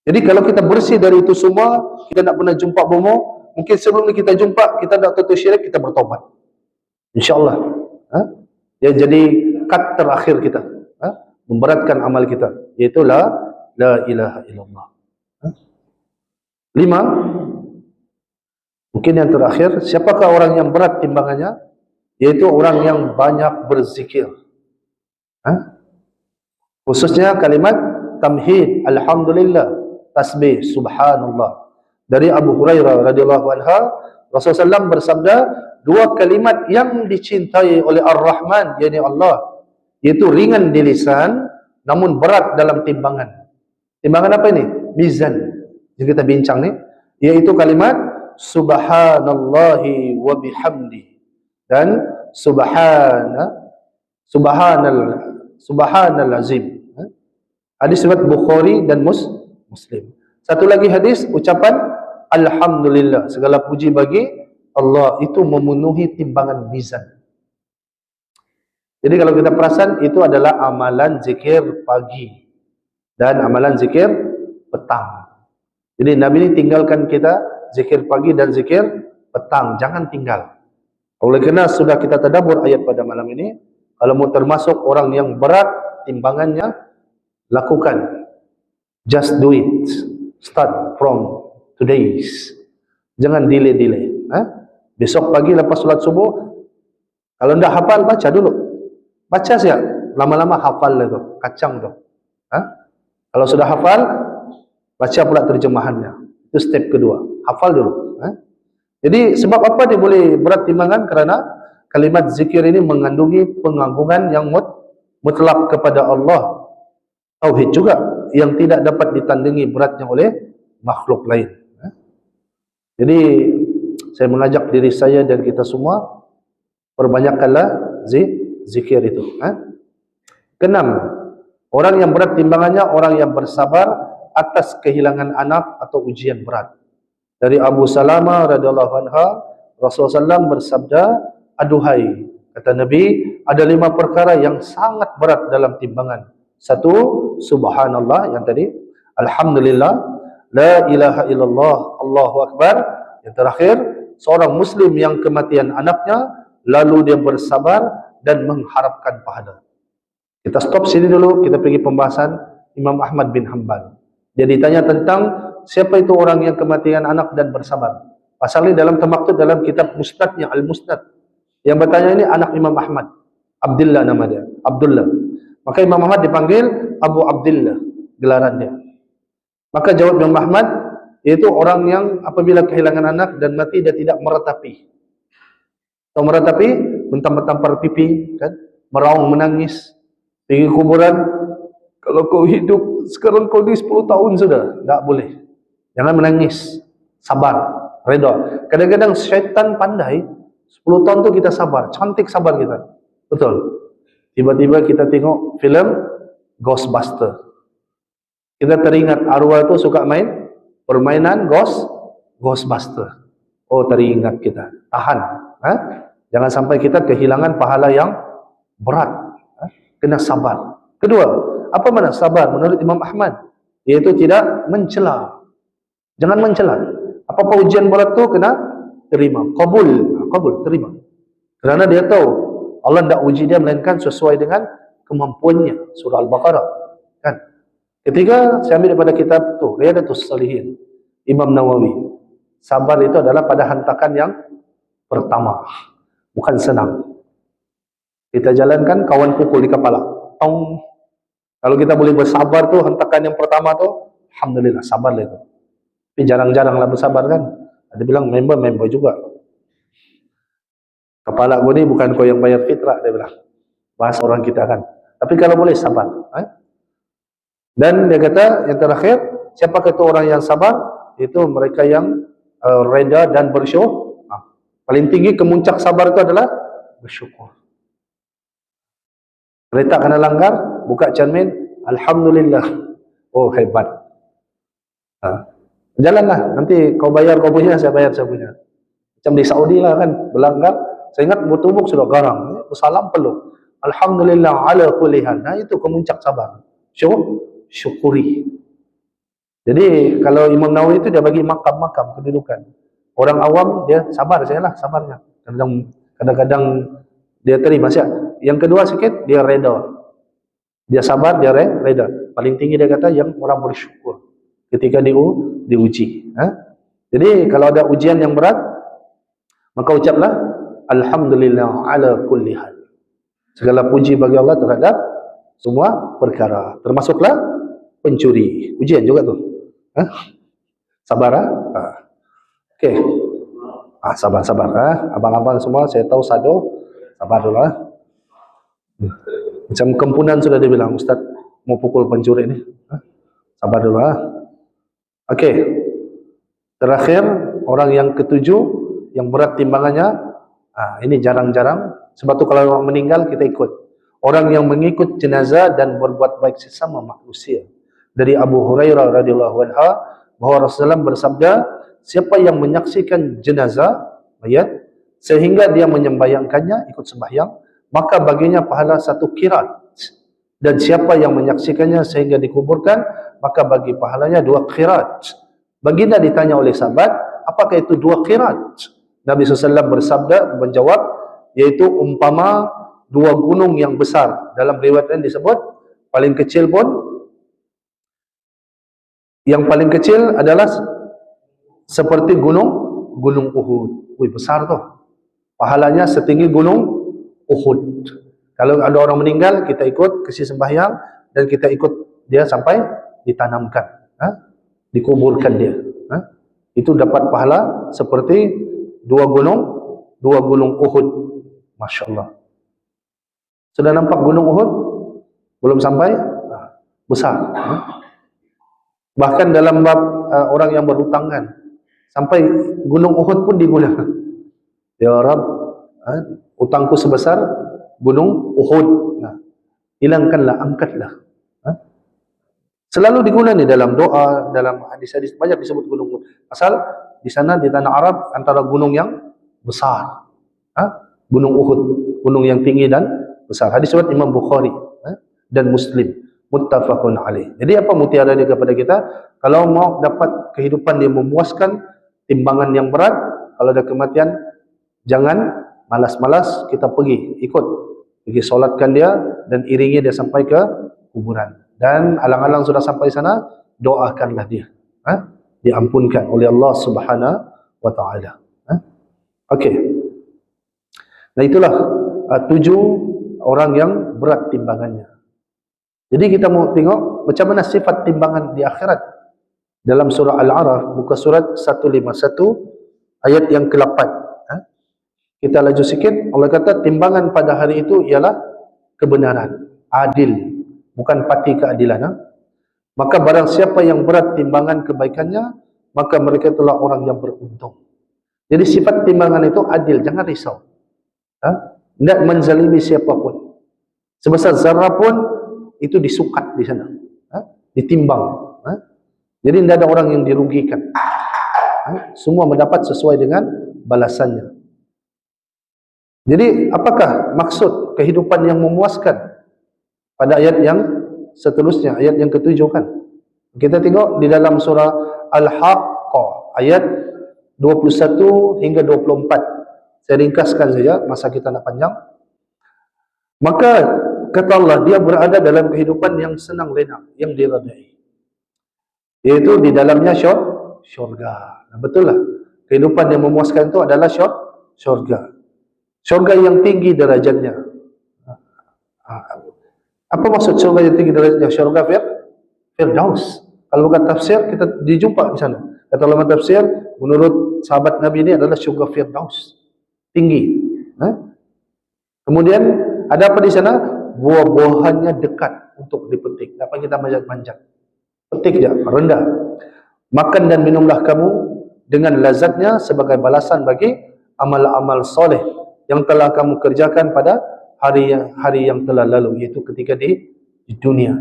Jadi kalau kita bersih dari itu semua, kita tak pernah jumpa bomo, mungkin sebelum ni kita jumpa, kita tak tentu syirik, kita bertobat. InsyaAllah. Dia jadi kad terakhir kita, memberatkan amal kita, iaitu la ilaha illallah. 5, mungkin yang terakhir, siapakah orang yang berat timbangannya? Yaitu orang yang banyak berzikir. Khususnya kalimat tamhid, alhamdulillah, tasbih, subhanallah. Dari Abu Hurairah radhiyallahu anha, Rasulullah SAW bersabda, 2 kalimat yang dicintai oleh Ar-Rahman, yakni Allah, iaitu ringan di lisan namun berat dalam timbangan. Timbangan apa ini? Mizan yang kita bincang ni, iaitu kalimat subhanallahi wa bihamdi dan subhanal azim. Hadis riwayat Bukhari dan Muslim. Satu lagi hadis, ucapan alhamdulillah, segala puji bagi Allah, itu memenuhi timbangan mizan. Jadi kalau kita perasan, itu adalah amalan zikir pagi dan amalan zikir petang. Jadi Nabi ini tinggalkan kita zikir pagi dan zikir petang, jangan tinggal. Oleh kerana sudah kita tadabbur ayat pada malam ini, kalau mau termasuk orang yang berat timbangannya, lakukan. Just do it. Start from today. Jangan delay. Besok pagi lepas solat subuh, kalau tidak hafal, baca dulu. Baca siap, lama-lama hafal itu, kacang tu. Kalau sudah hafal, baca pula terjemahannya. Itu step kedua, hafal dulu. Jadi sebab apa dia boleh berat timbangan? Kerana kalimat zikir ini mengandungi pengagungan yang mutlak kepada Allah. Tauhid juga yang tidak dapat ditandingi beratnya oleh makhluk lain. Jadi saya mengajak diri saya dan kita semua, perbanyakkanlah zikir itu. Keenam, orang yang berat timbangannya, orang yang bersabar atas kehilangan anak atau ujian berat. Dari Abu Salamah radhiyallahu anha, Rasulullah SAW bersabda, aduhai, kata Nabi, ada 5 perkara yang sangat berat dalam timbangan. 1, subhanallah, yang tadi, alhamdulillah, la ilaha illallah, Allahu akbar. Yang terakhir, seorang muslim yang kematian anaknya, lalu dia bersabar dan mengharapkan pahala. Kita stop sini dulu, kita pergi pembahasan Imam Ahmad bin Hanbal. Dia ditanya tentang siapa itu orang yang kematian anak dan bersabar. Pasal ini dalam termaktub dalam kitab Musnadnya, Al-Musnad. Yang bertanya ini anak Imam Ahmad, Abdullah nama dia, Abdullah. Maka Imam Ahmad dipanggil Abu Abdullah, gelaran dia. Maka jawab Imam Ahmad, yaitu orang yang apabila kehilangan anak dan mati, dia tidak meratapi. Atau meratapi, mentang-mentang pipi, kan? Meraung menangis, pergi kuburan. Kalau kau hidup, sekarang kau ni 10 tahun sudah, tak boleh. Jangan menangis, sabar, reda. Kadang-kadang syaitan pandai, 10 tahun tu kita sabar, cantik sabar kita. Betul. Tiba-tiba kita tengok filem Ghostbuster. Kita teringat arwah tu suka main permainan Ghostbuster. Oh, teringat kita. Tahan. Jangan sampai kita kehilangan pahala yang berat. Kena sabar. Kedua, apa makna sabar menurut Imam Ahmad? Iaitu tidak mencela. Jangan mencela. Apa-apa ujian berat tu kena terima. Qabul, terima. Kerana dia tahu Allah tidak uji dia melainkan sesuai dengan kemampuannya. Surah Al-Baqarah. Kan? Ketiga, saya ambil daripada kitab tu, Riyadatus Salihin, Imam Nawawi. Sabar itu adalah pada hentakan yang pertama. Bukan senang. Kita jalankan, kawan pukul di kepala. Tong. Kalau kita boleh bersabar tu, hentakan yang pertama tu, alhamdulillah, sabar lah itu. Tapi jarang-jaranglah bersabar kan. Ada bilang member juga. Kepala gue ni bukan kau yang bayar fitrah, dia bilang. Bahasa orang kita kan. Tapi kalau boleh sabar. Dan dia kata yang terakhir, siapa kata orang yang sabar? Itu mereka yang reda dan bersyukur. Paling tinggi kemuncak sabar itu adalah bersyukur. Kereta kena langgar, buka cermin, alhamdulillah. Oh, hebat. Jalanlah, nanti kau bayar kau punya, saya bayar saya punya. Macam di Saudi lah kan, berlanggar. Saya ingat bertumbuk sudah garang, bersalam peluk. Alhamdulillah ala kulli hal. Nah, itu kemuncak sabar. Syukuri. Jadi kalau Imam Nawawi itu dia bagi makam-makam kedudukan. Orang awam dia sabar sajalah sabarnya. Kadang-kadang dia terima saja. Yang kedua sikit dia reda. Dia sabar, dia reda. Paling tinggi dia kata yang orang bersyukur ketika diuji. Jadi kalau ada ujian yang berat, maka ucaplah alhamdulillah ala kulli hal. Segala puji bagi Allah terhadap semua perkara. Termasuklah pencuri. Ujian juga tu. Sabar Okey. Sabar. Abang-abang semua saya tahu sado. Sabar dulu Macam kempunan sudah dibilang, Ustaz mau pukul pencuri ni. Sabar dulu Okey. Terakhir, orang yang ketujuh yang berat timbangannya, ini jarang-jarang. Sebab tu kalau orang meninggal kita ikut. Orang yang mengikut jenazah dan berbuat baik sesama manusia. Dari Abu Hurairah radhiyallahu anhu bahawa Rasulullah bersabda, siapa yang menyaksikan jenazah mayat sehingga dia menyembahyangkannya, ikut sembahyang, maka baginya pahala 1 qirat. Dan siapa yang menyaksikannya sehingga dikuburkan, maka bagi pahalanya 2 qirat. Baginda ditanya oleh sahabat, apakah itu 2 qirat? Nabi SAW bersabda, menjawab, yaitu umpama 2 gunung yang besar. Dalam riwayat lain disebut, paling kecil pun, yang paling kecil adalah seperti gunung Uhud. Wih, besar tu. Pahalanya setinggi gunung Uhud. Kalau ada orang meninggal, kita ikut, kasih sembahyang, dan kita ikut dia sampai ditanamkan. Dikuburkan dia. Itu dapat pahala seperti 2 gunung Uhud. Masya Allah. Sudah nampak gunung Uhud? Belum sampai? Besar. Bahkan dalam bab orang yang berhutang kan, sampai gunung Uhud pun digunakan. Ya Rab, hutangku sebesar gunung Uhud. Hilangkanlah, angkatlah. Selalu digunakan dalam doa, dalam hadis-hadis banyak disebut gunung Uhud. Asal di sana di tanah Arab antara gunung yang besar. Gunung Uhud, gunung yang tinggi dan besar. Hadis riwayat Imam Bukhari dan Muslim. Muttafaqun alaih. Jadi apa mutiara dia kepada kita? Kalau mau dapat kehidupan yang memuaskan, timbangan yang berat, kalau ada kematian, jangan malas-malas, kita pergi, pergi solatkan dia dan iringi dia sampai ke kuburan. Dan alang-alang sudah sampai sana, doakanlah dia. Diampunkan oleh Allah Subhanahu wa taala. Okey. Nah, itulah 7 orang yang berat timbangannya. Jadi kita mau tengok macam mana sifat timbangan di akhirat. Dalam surah Al-A'raf, buka surat 151 ayat yang ke-8. Kita laju sikit. Allah kata timbangan pada hari itu ialah kebenaran, adil, bukan pati keadilan. Maka barang siapa yang berat timbangan kebaikannya, maka mereka itulah orang yang beruntung. Jadi sifat timbangan itu adil, jangan risau. Tidak menzalimi siapapun. Sebesar zarah pun itu disukat di sana, ditimbang. Jadi tidak ada orang yang dirugikan. Semua mendapat sesuai dengan balasannya. Jadi apakah maksud kehidupan yang memuaskan pada ayat yang seterusnya, ayat yang ke-7 kan? Kita tengok di dalam surah Al-Haqqah ayat 21 hingga 24. Saya ringkaskan saja, masa kita nak panjang. Maka kata Allah, dia berada dalam kehidupan yang senang lenang, yang diredai. Yaitu di dalamnya syurga. Nah, betul lah. Kehidupan yang memuaskan itu adalah syurga. Syurga yang tinggi derajatnya. Apa maksud syurga yang tinggi derajatnya? Syurga Firdaus. Kalau bukan tafsir, kita dijumpa di sana. Kata ulama tafsir, menurut sahabat Nabi ini adalah syurga Firdaus. Tinggi. Kemudian ada apa di sana? Buah-buahannya dekat untuk dipetik. Tak payah kita manjat-manjat. Petik je, rendah. Makan dan minumlah kamu dengan lazatnya sebagai balasan bagi amal-amal soleh yang telah kamu kerjakan pada hari yang telah lalu, iaitu ketika di dunia.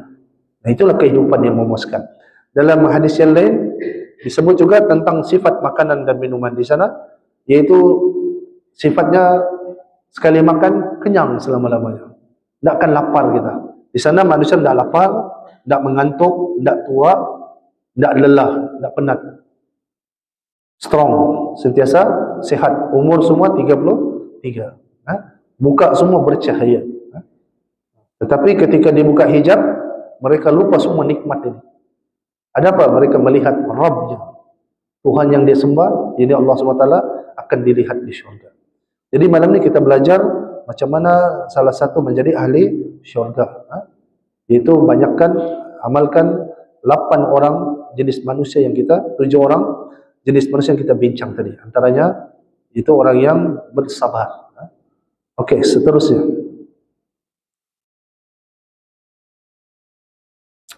Nah, itulah kehidupan yang memuaskan. Dalam hadis yang lain disebut juga tentang sifat makanan dan minuman di sana, yaitu sifatnya sekali makan kenyang selama-lamanya. Tak akan lapar kita. Di sana manusia tak lapar, tak mengantuk, tak tua, tak lelah, tak penat. Strong, sentiasa sihat. Umur semua 33. Muka semua bercahaya. Tetapi ketika dibuka hijab, mereka lupa semua nikmat ini. Ada apa? Mereka melihat Rabbnya, Tuhan yang dia sembah, jadi Allah SWT akan dilihat di syurga. Jadi malam ni kita belajar macam mana salah satu menjadi ahli syurga. Iaitu banyakkan, amalkan 8 orang jenis manusia yang kita, 7 orang jenis manusia yang kita bincang tadi. Antaranya itu orang yang bersabar. Okey, seterusnya.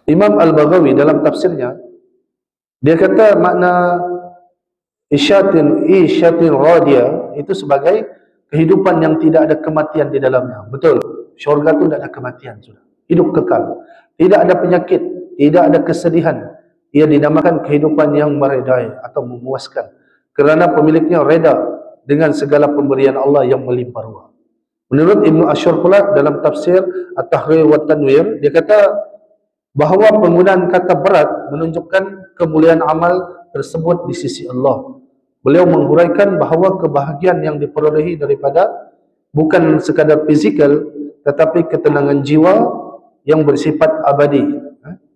Imam Al-Baghawi dalam tafsirnya, dia kata makna isyatin radiyah itu sebagai kehidupan yang tidak ada kematian di dalamnya. Betul, syurga itu tidak ada kematian sudah. Hidup kekal. Tidak ada penyakit, tidak ada kesedihan. Ia dinamakan kehidupan yang meredai atau memuaskan. Kerana pemiliknya reda dengan segala pemberian Allah yang melimpah ruah. Menurut Ibnu Asyur pula dalam tafsir At-Tahrir wa Tanwir, dia kata bahawa penggunaan kata berat menunjukkan kemuliaan amal tersebut di sisi Allah. Beliau menghuraikan bahawa kebahagiaan yang diperolehi daripada bukan sekadar fizikal, tetapi ketenangan jiwa yang bersifat abadi,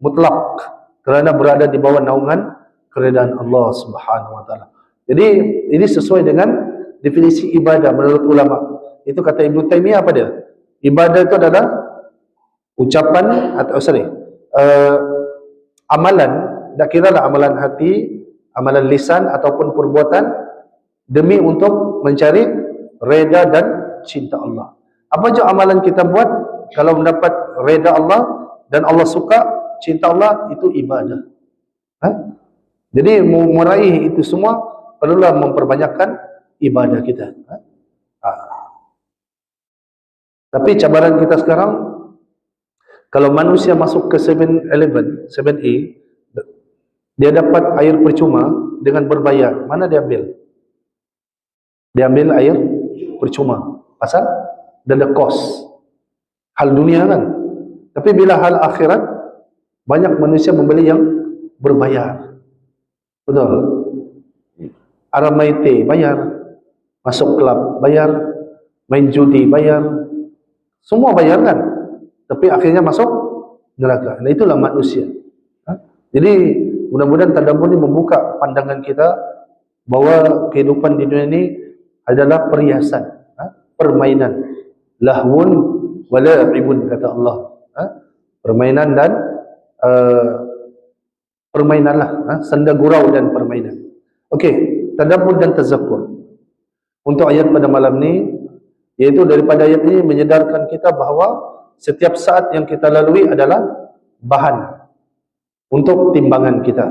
mutlak, kerana berada di bawah naungan keredaan Allah Subhanahu wa taala. Jadi ini sesuai dengan definisi ibadah menurut ulama. Itu kata Ibnu Taimiyah apa dia? Ibadah itu adalah ucapan atau amalan, tak kiralah amalan hati, amalan lisan ataupun perbuatan demi untuk mencari reda dan cinta Allah. Apa saja amalan kita buat kalau mendapat reda Allah dan Allah suka, cinta Allah, itu ibadah. Jadi meraih itu semua perlulah memperbanyakkan ibadah kita. Tapi cabaran kita sekarang, kalau manusia masuk ke 7-Eleven, 7A, dia dapat air percuma dengan berbayar. Mana dia ambil? Dia ambil air percuma. Pasal dia ada cost. Hal dunia kan. Tapi bila hal akhirat, banyak manusia membeli yang berbayar. Betul. Aramaite bayar, masuk klub bayar, main judi bayar, semua bayar kan. Tapi akhirnya masuk neraka. Nah, itulah manusia. Jadi mudah-mudahan tadabbur ini membuka pandangan kita bahawa kehidupan di dunia ini adalah perhiasan, permainan. Lahwun wa la'ibun, kata Allah. Permainan dan permainanlah, senda gurau dan permainan. Okey, tadabbur dan tazakkur. Untuk ayat pada malam ni, iaitu daripada ayat ini menyedarkan kita bahawa setiap saat yang kita lalui adalah bahan untuk timbangan kita.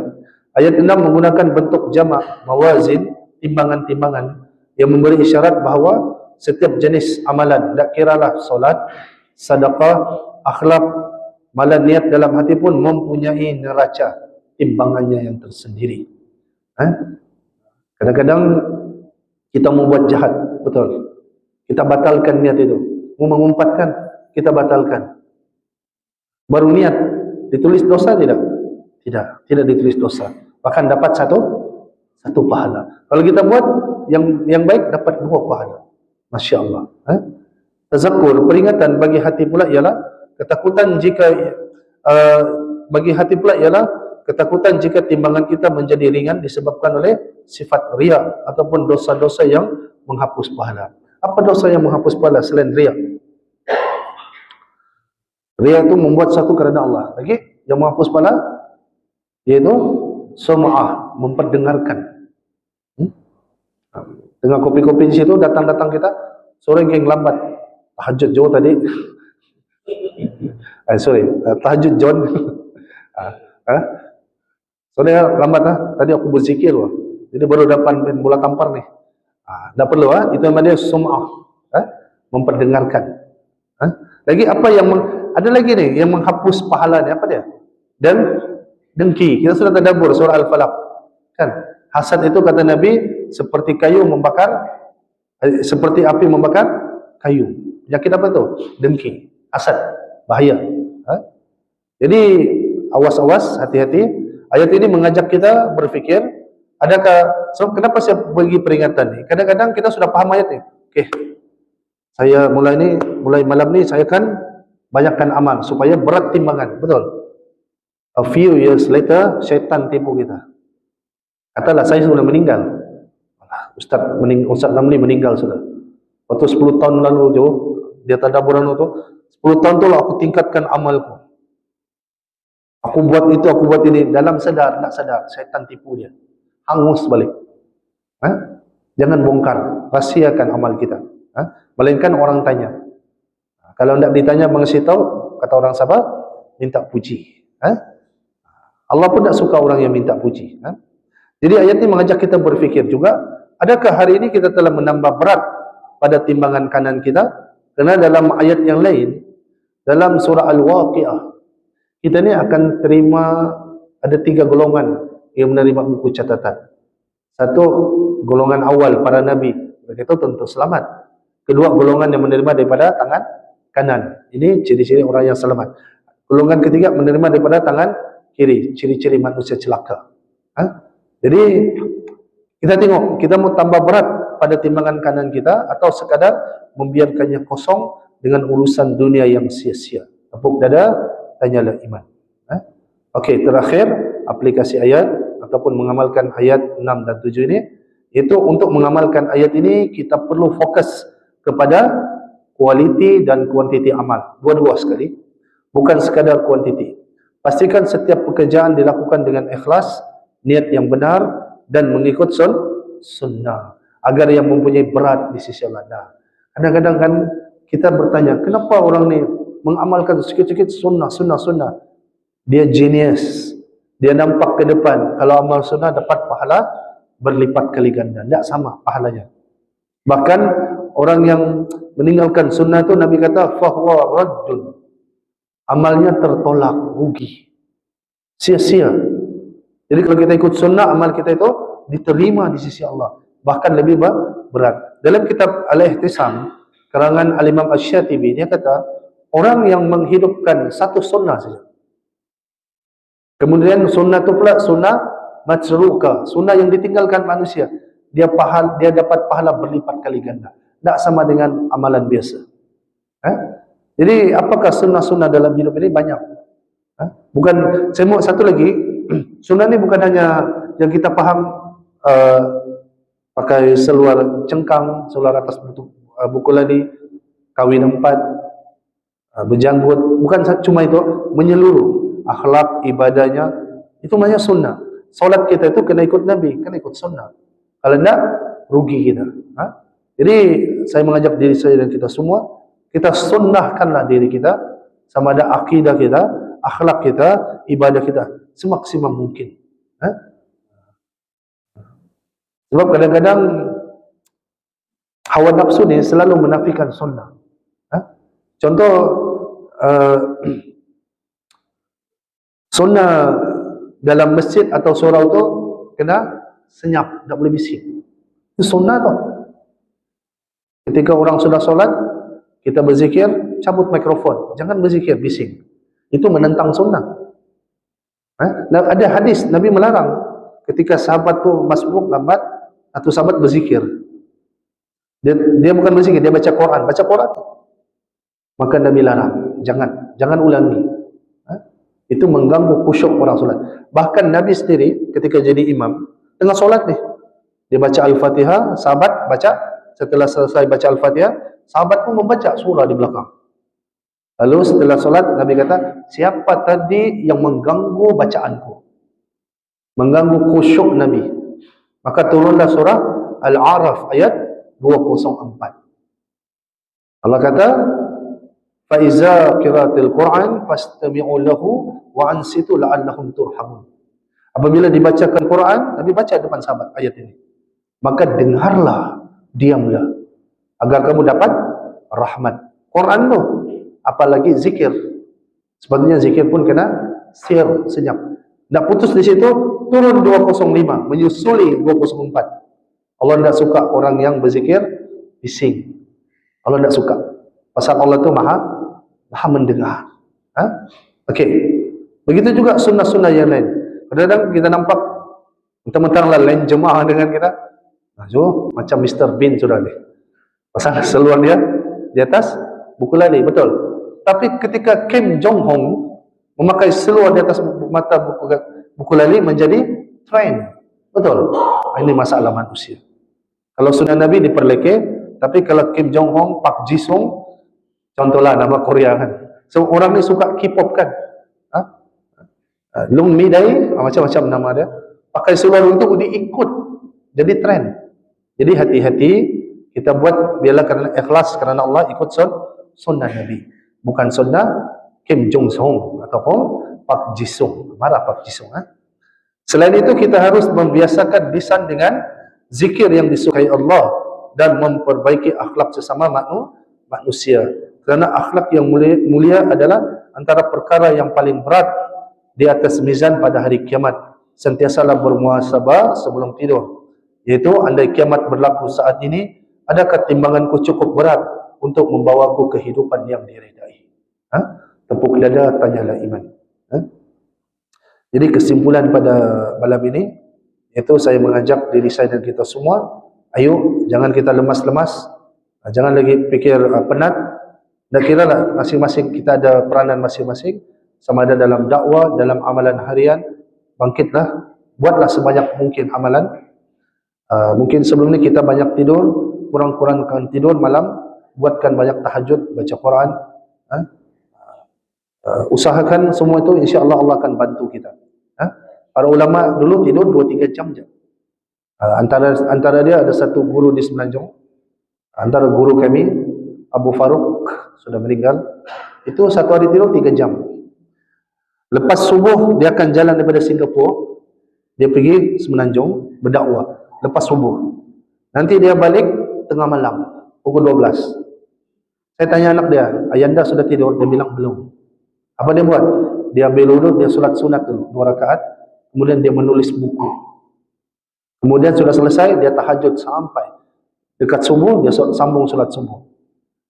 Ayat 6 menggunakan bentuk jamak, mawazin, timbangan-timbangan yang memberi isyarat bahawa setiap jenis amalan, tak kiralah solat, sedekah, akhlak, malah niat dalam hati pun mempunyai neraca timbangannya yang tersendiri. Kadang-kadang kita membuat jahat, betul. Kita batalkan niat itu. Mau mengumpatkan, kita batalkan. Baru niat, ditulis dosa tidak? Tidak, tidak ditulis dosa. Bahkan dapat satu pahala. Kalau kita buat yang baik, dapat 2 pahala. Masya Allah. Tazakkur, peringatan bagi hati pula ialah ketakutan jika bagi hati pula ialah ketakutan jika timbangan kita menjadi ringan disebabkan oleh sifat riya ataupun dosa-dosa yang menghapus pahala. Apa dosa yang menghapus pahala selain riya? Riya itu membuat satu kerana Allah. Lagi yang menghapus pahala iaitu sum'ah, memperdengarkan. Dengan kopi-kopi di situ, datang-datang kita sore geng lambat, tahajud jauh tadi. Tahajud John. Sore lambat tadi aku berzikir loh. Jadi baru dapat bola tampar nih. Tak perlu itu namanya sum'ah, memperdengarkan. Lagi apa yang ada lagi nih yang menghapus pahala ni, apa dia? Dan dengki. Kita sudah tadabbur surah Al-Falaq. Kan? Hasad itu kata Nabi seperti kayu membakar, seperti api membakar kayu. Penyakit apa tu? Dengki. Hasad, bahaya. Ha? Jadi awas-awas, hati-hati. Ayat ini mengajak kita berfikir, kenapa saya bagi peringatan ni? Kadang-kadang kita sudah paham ayat ni. Okey. Saya mulai malam ni saya akan banyakkan amal supaya berat timbangan. Betul. A few years later, syaitan tipu kita. Katalah saya sudah meninggal. Ustaz Namli meninggal sudah. Waktu 10 tahun lalu jauh, dia tadaburan itu, 10 tahun tu lah aku tingkatkan amalku. Aku buat itu, aku buat ini. Dalam sadar, tak sadar, syaitan tipu dia. Hangus balik. Jangan bongkar, rahsiakan amal kita. Melainkan orang tanya. Kalau tidak ditanya, mengasih tahu, kata orang Sabah, minta puji. Allah pun tak suka orang yang minta puji. Jadi ayat ini mengajak kita berfikir juga, adakah hari ini kita telah menambah berat pada timbangan kanan kita? Kerana dalam ayat yang lain, dalam surah Al-Waqi'ah, kita ni akan terima, ada 3 golongan yang menerima buku catatan. Satu, golongan awal para Nabi, mereka itu tentu selamat. Kedua, golongan yang menerima daripada tangan kanan. Ini ciri-ciri orang yang selamat. Golongan ketiga, menerima daripada tangan kiri, ciri-ciri manusia celaka. Jadi kita tengok, kita mau tambah berat pada timbangan kanan kita atau sekadar membiarkannya kosong dengan urusan dunia yang sia-sia. Tepuk dada, tanyalah iman. Okey, terakhir aplikasi ayat ataupun mengamalkan ayat 6 dan 7 ini, iaitu untuk mengamalkan ayat ini kita perlu fokus kepada kualiti dan kuantiti amal. Dua-dua sekali, bukan sekadar kuantiti. Pastikan setiap pekerjaan dilakukan dengan ikhlas, niat yang benar dan mengikut sunnah agar yang mempunyai berat di sisi Allah. Kadang-kadang kan kita bertanya, kenapa orang ni mengamalkan sikit-sikit sunnah. Dia genius, dia nampak ke depan kalau amal sunnah dapat pahala berlipat kali ganda. Tak sama pahalanya. Bahkan orang yang meninggalkan sunnah itu Nabi kata fahuwa raddun, amalnya tertolak, rugi, sia-sia. Jadi kalau kita ikut sunnah, amal kita itu diterima di sisi Allah, bahkan lebih berat. Dalam kitab Al-Ihtisam karangan Al-Imam Asy-Syatibi, dia kata orang yang menghidupkan satu sunnah saja, kemudian sunnah itu pula sunnah matsruka, sunnah yang ditinggalkan manusia, dia dapat pahala berlipat kali ganda. Tak sama dengan amalan biasa. Jadi apakah sunnah-sunnah dalam hidup ini? Banyak. Bukan, saya mau satu lagi, sunnah ni bukan hanya yang kita faham pakai seluar cengkang, seluar atas buku ladi, kahwin 4, berjanggut. Bukan cuma itu, menyeluruh akhlak, ibadahnya, itu namanya sunnah. Solat kita itu kena ikut Nabi, kena ikut sunnah. Kalau tidak, rugi kita. Jadi saya mengajak diri saya dan kita semua, kita sunnahkanlah diri kita, sama ada akidah kita, akhlak kita, ibadah kita semaksimal mungkin. Sebab kadang-kadang hawa nafsu ni selalu menafikan sunnah. Contoh, sunnah dalam masjid atau surau tu kena senyap, tak boleh bising. Itu sunnah tu. Ketika orang sudah solat, kita berzikir, cabut mikrofon, jangan berzikir bising. Itu menentang sunnah. Ada hadis Nabi melarang ketika sahabat tu masbuk lambat atau sahabat berzikir. Dia bukan berzikir, dia baca Quran, maka Nabi larang, jangan ulangi. Itu mengganggu khusyuk orang solat. Bahkan Nabi sendiri ketika jadi imam, tengah solat ni, dia baca Al-Fatihah, sahabat baca. Setelah selesai baca Al-Fatihah, sahabat pun membaca surah di belakang. Lalu setelah solat, Nabi kata, siapa tadi yang mengganggu bacaanku, mengganggu khusyuk Nabi? Maka turunlah surah Al-A'raf ayat 204. Allah kata, فَإِذَا قِرَأَتِ الْقُرْآنِ فَاسْتَمِعُوا لَهُ وَأَنْصِتُوا لَعَلَّكُمْ تُرْحَمُونَ. Apabila dibacakan Quran, Nabi baca depan sahabat ayat ini, maka dengarlah, diamlah, agar kamu dapat rahmat. Quran tu, apalagi zikir. Sebetulnya zikir pun kena senyap. Tak putus di situ, turun 205, menyusuli 204. Allah tidak suka orang yang berzikir bising. Allah tidak suka. Pasal Allah tu maha mendengar. Ha? Okey. Begitu juga sunnah-sunnah yang lain. Kadang-kadang kita nampak mentang-mentang lah lain jemaah dengan kita. So, macam Mr. Bean sudah ni. Pasang seluar dia di atas buku lali, betul. Tapi ketika Kim Jong Un memakai seluar di atas mata buku lali menjadi trend. Betul. Ini masalah manusia. Kalau sunnah Nabi diperleke, tapi kalau Kim Jong Un, Park Ji Sung, contohlah nama Korea kan. So orang ni suka K-pop kan. Ha? Lung Mi Dai, macam-macam nama dia. Pakai seluar itu diikut. Jadi trend. Jadi hati-hati kita buat biarlah kerana ikhlas kerana Allah ikut sunnah Nabi, bukan sunnah Kim Jong Un ataupun Park Ji Sung. Marah Park Ji Sung. Selain itu kita harus membiasakan lisan dengan zikir yang disukai Allah dan memperbaiki akhlak sesama manusia. Kerana akhlak yang mulia adalah antara perkara yang paling berat di atas mizan pada hari kiamat. Sentiasalah bermuhasabah sebelum tidur. Iaitu andai kiamat berlaku saat ini, adakah timbanganku cukup berat untuk membawaku kehidupan yang diredai? Tepuk dada, tanyalah iman. Jadi kesimpulan pada malam ini, iaitu saya mengajak diri saya dan kita semua, ayo jangan kita lemas-lemas, jangan lagi fikir penat. Dan kira lah masing-masing kita ada peranan masing-masing, sama ada dalam dakwah, dalam amalan harian. Bangkitlah, buatlah sebanyak mungkin amalan. Mungkin sebelum ni kita banyak tidur, kurang-kurangkan tidur malam, buatkan banyak tahajud, baca Quran. Usahakan semua itu, insya-Allah Allah akan bantu kita. Para ulama dulu tidur 2-3 jam je. Antara dia ada satu guru di Semenanjung, antara guru kami Abu Faruk sudah meninggal, itu satu hari tidur 3 jam. Lepas subuh dia akan jalan daripada Singapura, dia pergi Semenanjung berdakwah. Lepas subuh nanti dia balik tengah malam pukul 12. Saya tanya anak dia, Ayanda sudah tidur? Dia bilang belum. Apa dia buat? Dia ambil wudhu, dia solat sunat dulu 2 rakaat, kemudian dia menulis buku. Kemudian sudah selesai, dia tahajud sampai dekat subuh, dia sambung solat subuh.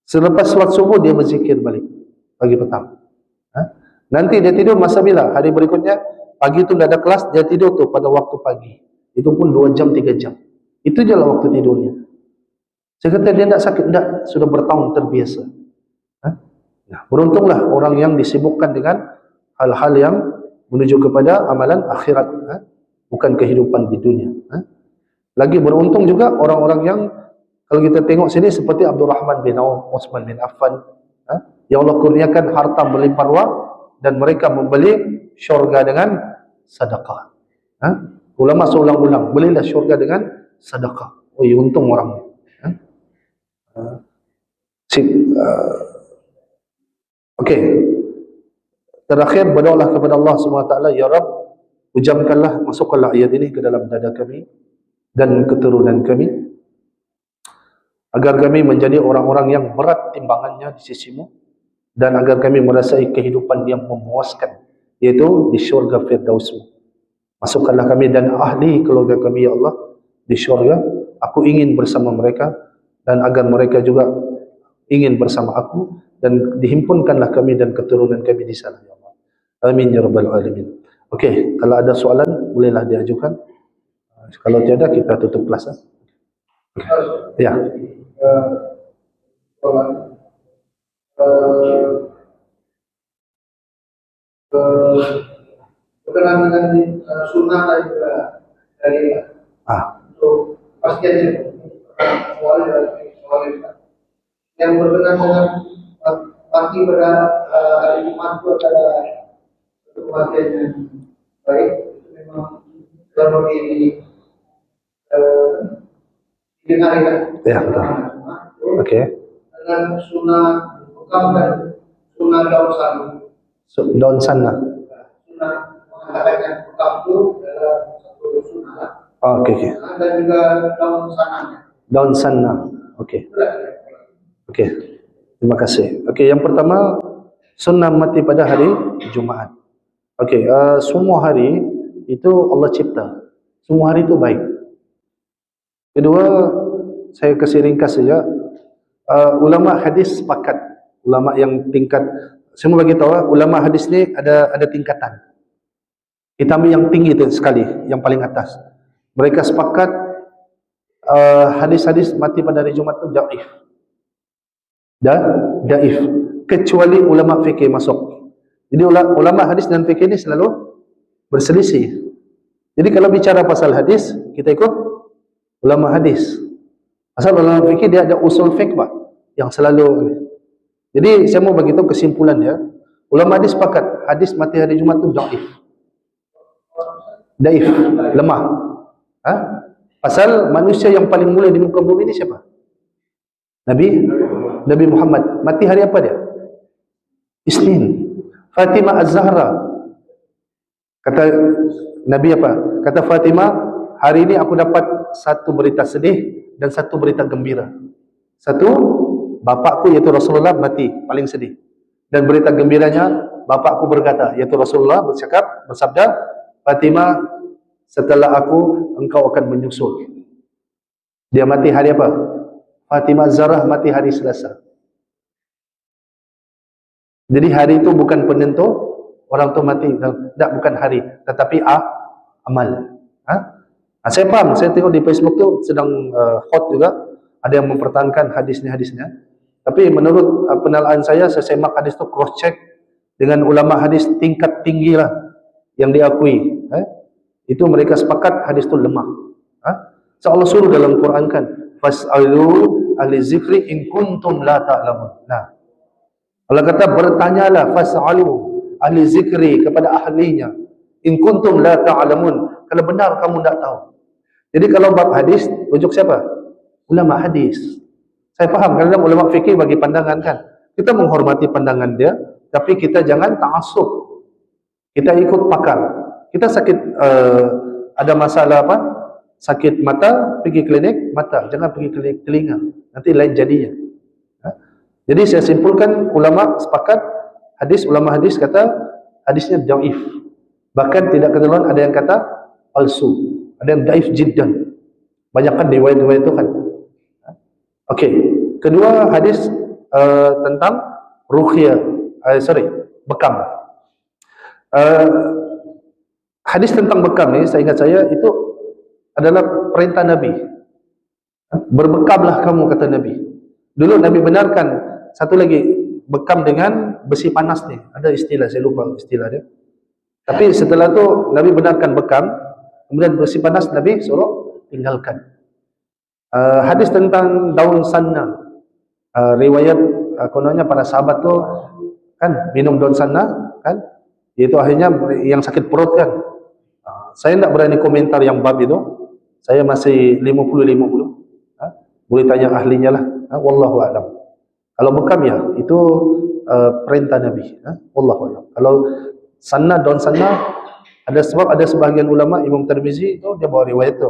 Selepas solat subuh dia berzikir balik pagi petang. Nanti dia tidur masa bila? Hari berikutnya pagi tu dah ada kelas, dia tidur tu pada waktu pagi. Itu pun 2 jam 3 jam. Itu je lah waktu tidurnya. Saya kata dia tak sakit, tak, sudah bertahun terbiasa. Nah, beruntunglah orang yang disibukkan dengan hal-hal yang menuju kepada amalan akhirat, bukan kehidupan di dunia. Lagi beruntung juga orang-orang yang, kalau kita tengok sini seperti Abdul Rahman bin Auf, Utsman bin Affan, yang Allah kurniakan harta melimpah ruah dan mereka membeli syurga dengan sedekah. Ulama seulang-ulang, belilah syurga dengan sedekah. Oh, ya, untung orang ni. Okey. Terakhir berdoalah kepada Allah SWT, ya Rabb, hujamkanlah, masukkanlah ayat ini ke dalam dada kami dan keturunan kami, agar kami menjadi orang-orang yang berat timbangannya di sisimu, dan agar kami merasai kehidupan yang memuaskan, yaitu di syurga Firdausmu. Masukkanlah kami dan ahli keluarga kami, ya Allah, di syurga. Aku ingin bersama mereka, dan agar mereka juga ingin bersama aku, dan dihimpunkanlah kami dan keturunan kami di sana, ya Allah. Amin ya rabbal alamin. Okey, kalau ada soalan bolehlah diajukan. Kalau tiada kita tutup kelas. Ya. Berkenaan dengan sunnah dari untuk pastian yang berkenaan dengan pagi pada hari Jumat itu adalah kematian yang baik. Itu memang perlu didengarkan. Ya, betul. Okey. Dengan sunnah bekam dan sunnah daun sana. Daun sana. Sunnah mengatakan bekam itu adalah satu sunnah. Okey. Dan juga daun sana. Daun sana. Okey. Okey. Terima kasih. Okey, yang pertama, sunnah mati pada hari Jumaat. Okey, semua hari itu Allah cipta. Semua hari itu baik. Kedua, saya kasih ringkas saja. Ulama hadis sepakat Ulama yang tingkat, saya mau bagi tahu, ulama hadis ni ada tingkatan. Kita ambil yang tinggi itu sekali, yang paling atas. Mereka sepakat hadis-hadis mati pada hari Jumat itu daif. Daif. Kecuali ulama fikih masuk. Jadi ulama hadis dan fikih ini selalu berselisih. Jadi kalau bicara pasal hadis, kita ikut ulama hadis. Pasal ulama fikih dia ada usul fiqh Pak, yang selalu. Jadi saya mau bagi tahu kesimpulan dia. Ulama hadis sepakat hadis mati hari Jumat itu daif. Daif, lemah. Pasal manusia yang paling mulia di muka bumi ini siapa? Nabi Muhammad. Mati hari apa dia? Isnin. Fatimah Az-Zahra. Kata Nabi apa? Kata Fatimah, hari ini aku dapat satu berita sedih dan satu berita gembira. Satu, bapakku yaitu Rasulullah mati, paling sedih. Dan berita gembiranya, bapakku berkata, yaitu Rasulullah bersabda, Fatimah, setelah aku, engkau akan menyusul. Dia mati hari apa? Fatimah Az-Zahra mati hari Selasa. Jadi hari itu bukan penentu orang tu mati, tak, bukan hari, tetapi amal. Saya faham, saya tengok di Facebook tu sedang hot juga, ada yang mempertahankan hadisnya. Tapi menurut penalaan saya semak hadis tu cross check dengan ulama hadis tingkat tinggi lah yang diakui. Itu mereka sepakat hadis tu lemah. So Allah suruh dalam Quran kan, fas'alu ahli zikri in kuntum la ta'lamun. Nah, Allah kata bertanyalah fas'alu ahli zikri kepada ahlinya in kuntum la ta'lamun, kalau benar kamu tak tahu. Jadi kalau bab hadis rujuk siapa? Ulama hadis. Saya faham kadang ulama fikih bagi pandangan kan. Kita menghormati pandangan dia, tapi kita jangan ta'assub. Kita ikut pakar. Kita sakit ada masalah apa? Sakit mata, pergi klinik mata, jangan pergi klinik telinga. Nanti lain jadinya. Jadi saya simpulkan ulama sepakat ulama hadis kata hadisnya dhaif. Bahkan tidak keteluan ada yang kata palsu. Ada yang daif jiddan. Banyakkan riwayat-riwayat itu kan. Okey. Kedua hadis tentang ruqyah. Bekam. Hadis tentang bekam ni, saya ingat saya itu adalah perintah Nabi. Berbekamlah kamu, kata Nabi. Dulu Nabi benarkan satu lagi, bekam dengan besi panas ni. Ada istilah, saya lupa istilah dia. Tapi setelah tu Nabi benarkan bekam. Kemudian besi panas Nabi suruh tinggalkan. Hadis tentang daun sanna. Riwayat kononnya para sahabat tu kan minum daun sanna kan, itu akhirnya yang sakit perut kan. Saya tidak berani komentar yang bab itu. Saya masih 50-50. Boleh tanya ahlinya lah. Wallahu a'lam. Kalau bekam ya itu perintah Nabi. Wallahu a'lam. Kalau sanna, daun sanna, ada sebahagian ulama, Imam Tirmizi itu dia bawa riwayat itu.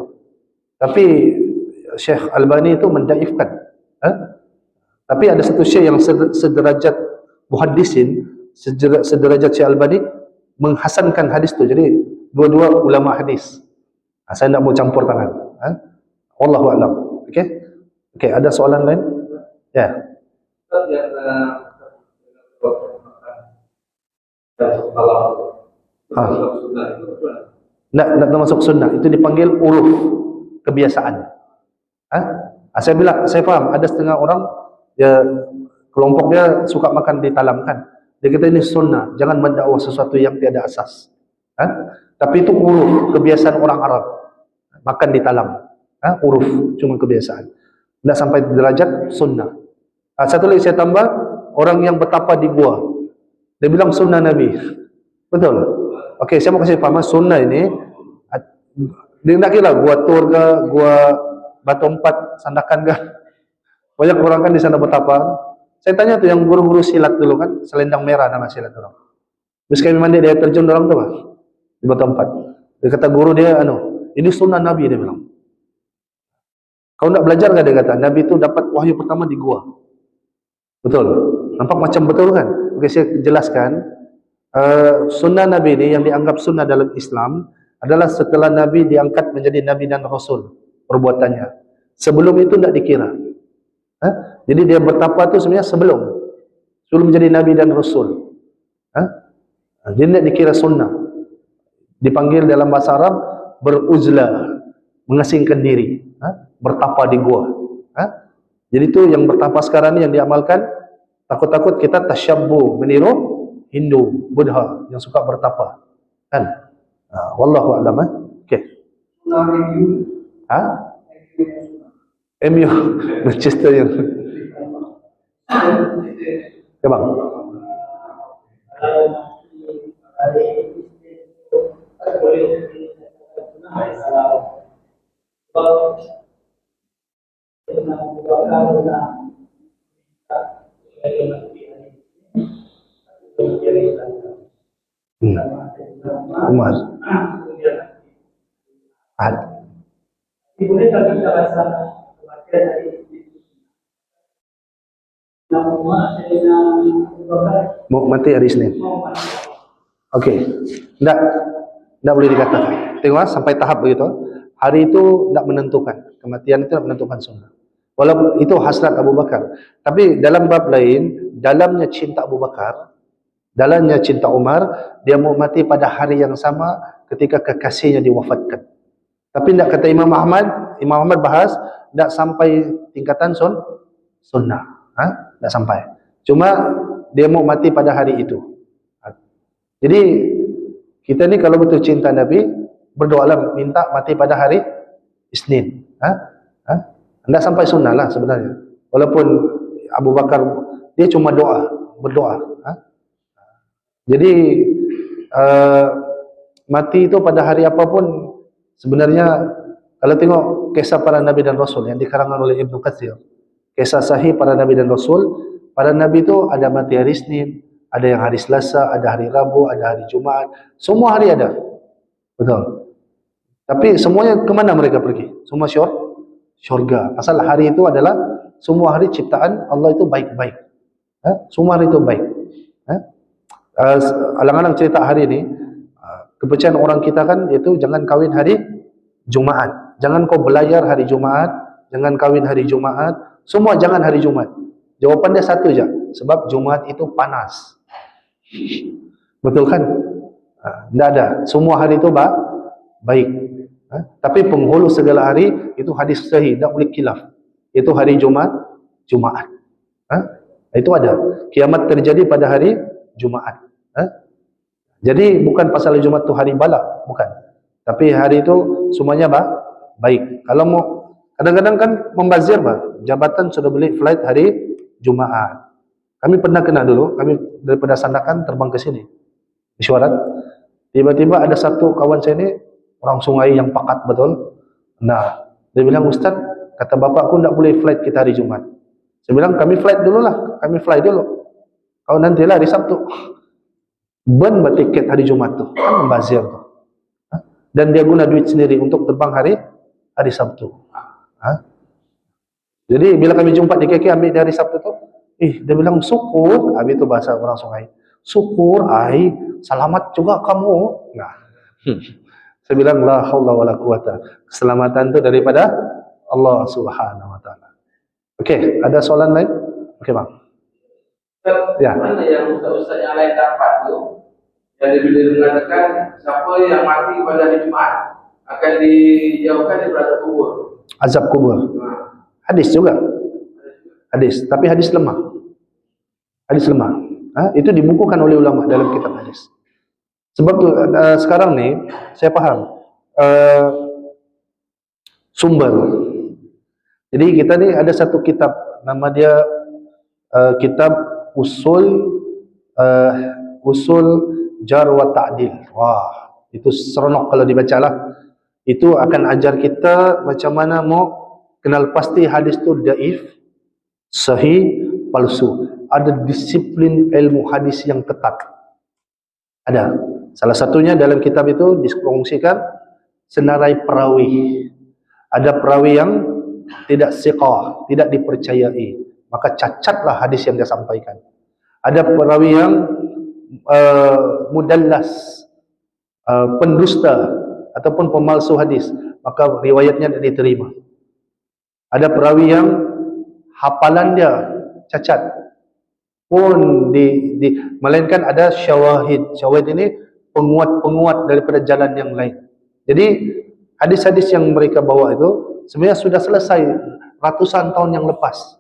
Tapi Syekh Albani itu mendaifkan. Tapi ada satu syekh yang sederajat muhaddisin, sederajat Syekh Albani menghasankan hadis itu. Jadi dua-dua ulama hadis. Saya tidak mau campur tangan. Wallahu a'lam. Okey, ada soalan lain? Ya. Nak termasuk sunnah, itu dipanggil uruf, kebiasaan. Saya bilang, saya faham ada setengah orang dia kelompok dia suka makan di talam kan. Dia kata ini sunnah, jangan mendakwah sesuatu yang tiada asas. Tapi itu uruf, kebiasaan orang Arab. Makan di talam. Uruf, cuma kebiasaan. Tidak sampai derajat sunnah. Satu lagi saya tambah, orang yang bertapa di gua. Dia bilang sunnah Nabi. Betul? Okey, saya mau kasih paham sunnah ini. Dia nak kira gua Tur ke, gua Batu Empat, Sandakan ke. Banyak orang kan di sana bertapa. Saya tanya tuh yang guru-guru silat dulu kan, selendang merah nama silat orang. Terus kami mandi dia terjun orang tu kan, di Batu Empat. Dia kata guru dia, ini sunnah Nabi, dia bilang. Kau nak belajar ke, dia kata, Nabi itu dapat wahyu pertama di gua. Betul? Nampak macam betul kan? Okey, saya jelaskan. Sunnah Nabi ini yang dianggap sunnah dalam Islam adalah setelah Nabi diangkat menjadi Nabi dan Rasul perbuatannya. Sebelum itu tidak dikira. Jadi dia bertapa itu sebenarnya sebelum sebelum menjadi Nabi dan Rasul. Dia tidak dikira sunnah. Dipanggil dalam bahasa Arab beruzlah, mengasingkan diri, bertapa di gua. Jadi itu yang bertapa sekarang ni yang diamalkan. Takut-takut kita tasyabbuh, meniru Hindu, Buddha yang suka bertapa, kan? Wallahu a'lam. Okey. MU Manchester yang. Ya bang. Umar. Boleh tak kita rasa kematian hari mau mati hari Senin. Okey. Tidak boleh dikatakan. Tengok sampai tahap begitu. Hari itu tidak menentukan. Kematian itu tidak menentukan sunnah. Walaupun itu hasrat Abu Bakar. Tapi dalam bab lain, dalamnya cinta Abu Bakar, dalamnya cinta Umar, dia mau mati pada hari yang sama ketika kekasihnya diwafatkan. Tapi tidak kata Imam Ahmad bahas, tidak sampai tingkatan sunnah. Tidak sampai. Cuma dia mau mati pada hari itu. Jadi kita ni kalau betul cinta Nabi, berdoalah minta mati pada hari Isnin. Tidak sampai sunnah lah sebenarnya. Walaupun Abu Bakar dia cuma berdoa. Jadi mati itu pada hari apapun sebenarnya. Kalau tengok kisah para Nabi dan Rasul yang dikarangkan oleh Ibnu Katsir, kisah sahih para Nabi dan Rasul, para Nabi itu ada mati hari Isnin, ada yang hari Selasa, ada hari Rabu, ada hari Jumaat, semua hari ada. Betul. Tapi semuanya kemana mereka pergi? Semua syurga. Pasal hari itu adalah semua hari ciptaan Allah itu baik-baik. Semua hari itu baik. Alang-alang cerita hari ini, kepercayaan orang kita kan itu jangan kawin hari Jumaat. Jangan kau belayar hari Jumaat, jangan kawin hari Jumaat, semua jangan hari Jumaat. Jawapan dia satu je, sebab Jumaat itu panas. Betul kan? Tidak ada. Semua hari itu baik. Tapi penghulu segala hari itu hadis sahih, tidak boleh khilaf. Itu hari Jumaat. Itu ada. Kiamat terjadi pada hari Jumaat. Jadi bukan pasal Jumaat itu hari bala, bukan. Tapi hari itu semuanya baik. Kalau mau, kadang-kadang kan membazir jabatan sudah beli flight hari Jumaat. Kami pernah kena dulu, kami daripada Sandakan terbang ke sini, mesyuarat. Tiba-tiba ada satu kawan saya ini, orang Sungai yang pakat betul. Nah, dia bilang, Ustaz, kata bapak aku tidak boleh flight kita hari Jumat. Saya bilang, kami flight dulu lah, kami fly dulu. Kau nantilah hari Sabtu. Ben tiket hari Jumat tu, kan membazir tu. Dan dia guna duit sendiri untuk terbang hari Sabtu. Jadi bila kami jumpa di KK ambil dari Sabtu tu, dia bilang syukur, habis itu bahasa orang Sungai. Syukur, selamat juga kamu. Nah, saya bilang la haula wala quwata. Keselamatan itu daripada Allah Subhanahu wa taala. Okey, ada soalan lain? Okey, Bang. Ya. Mana yang ustaz-ustaz yang lain dapat tu? Yang bila mengatakan siapa yang mati pada hari Jumaat akan dijauhkan daripada kubur. Azab kubur. Hadis juga. Hadis, tapi hadis lemah. Hadis lemah. Itu dibukukan oleh ulama dalam kitab hadis. Sebab sekarang ni saya faham sumber. Jadi kita ni ada satu kitab nama dia kitab usul jar wa ta'dil. Wah, itu seronok kalau dibacalah. Itu akan ajar kita macam mana mau kenal pasti hadis tu dhaif, sahih, palsu. Ada disiplin ilmu hadis yang ketat. Ada. Salah satunya dalam kitab itu dikongsikan senarai perawi. Ada perawi yang tidak siqah, tidak dipercayai, maka cacatlah hadis yang dia sampaikan. Ada perawi yang mudallas, pendusta ataupun pemalsu hadis, maka riwayatnya tidak diterima. Ada perawi yang hafalan dia cacat, pun melainkan ada syawahid. Syawahid ini penguat-penguat daripada jalan yang lain. Jadi hadis-hadis yang mereka bawa itu sebenarnya sudah selesai ratusan tahun yang lepas.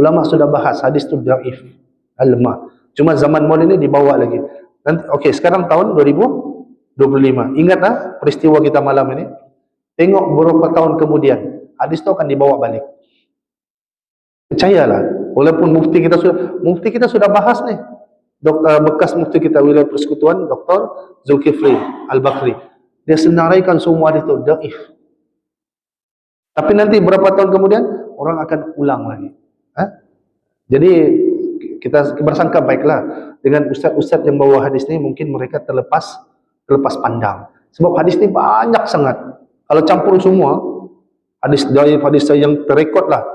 Ulama sudah bahas hadis itu dhaif, lemah. Cuma zaman moden ini dibawa lagi. Nanti, okey, sekarang tahun 2025. Ingatlah peristiwa kita malam ini. Tengok beberapa tahun kemudian hadis itu akan dibawa balik. Percayalah, walaupun mufti kita sudah bahas nih. Bekas mufti kita wilayah persekutuan Dr. Zulkifli Al-Bakri. Dia senaraikan semua hadis itu dhaif. Tapi nanti berapa tahun kemudian orang akan ulang lagi. Jadi kita bersangka baiklah dengan ustaz-ustaz yang bawa hadis ini, mungkin mereka terlepas pandang. Sebab hadis ini banyak sangat. Kalau campur semua hadis dhaif, hadis yang terrekod lah,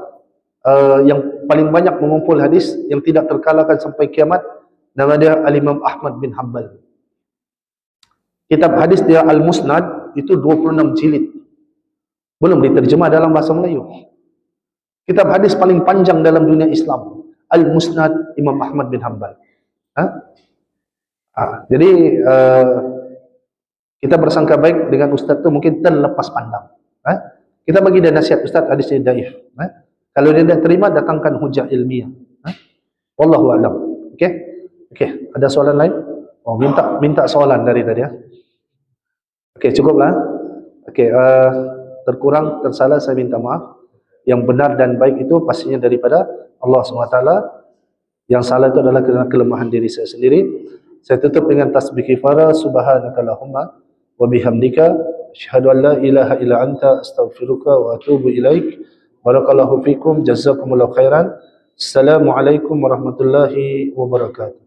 yang paling banyak mengumpul hadis yang tidak terkalahkan sampai kiamat, nama dia Al-Imam Ahmad bin Hanbal. Kitab hadis dia Al-Musnad itu 26 jilid. Belum diterjemah dalam bahasa Melayu. Kitab hadis paling panjang dalam dunia Islam, Al-Musnad Imam Ahmad bin Hanbal. Jadi kita bersangka baik dengan ustaz tu mungkin terlepas pandang. Kita bagi dia nasihat, ustaz hadis ini dhaif. Kalau dia tidak terima, datangkan hujah ilmiah. Wallahu a'lam. Okey, ada soalan lain? Oh, minta soalan dari tadi ya. Okey, cukuplah. Okey, terkurang, tersalah saya minta maaf. Yang benar dan baik itu pastinya daripada Allah SWT. Yang salah itu adalah kerana kelemahan diri saya sendiri. Saya tutup dengan tasbih kifara, subhanakallahumma wa bihamdika asyhadu an la ilaha illa anta astaghfiruka wa atubu ilaik. Barakallahu fikum, jazakumullahu khairan. Assalamualaikum warahmatullahi wabarakatuh.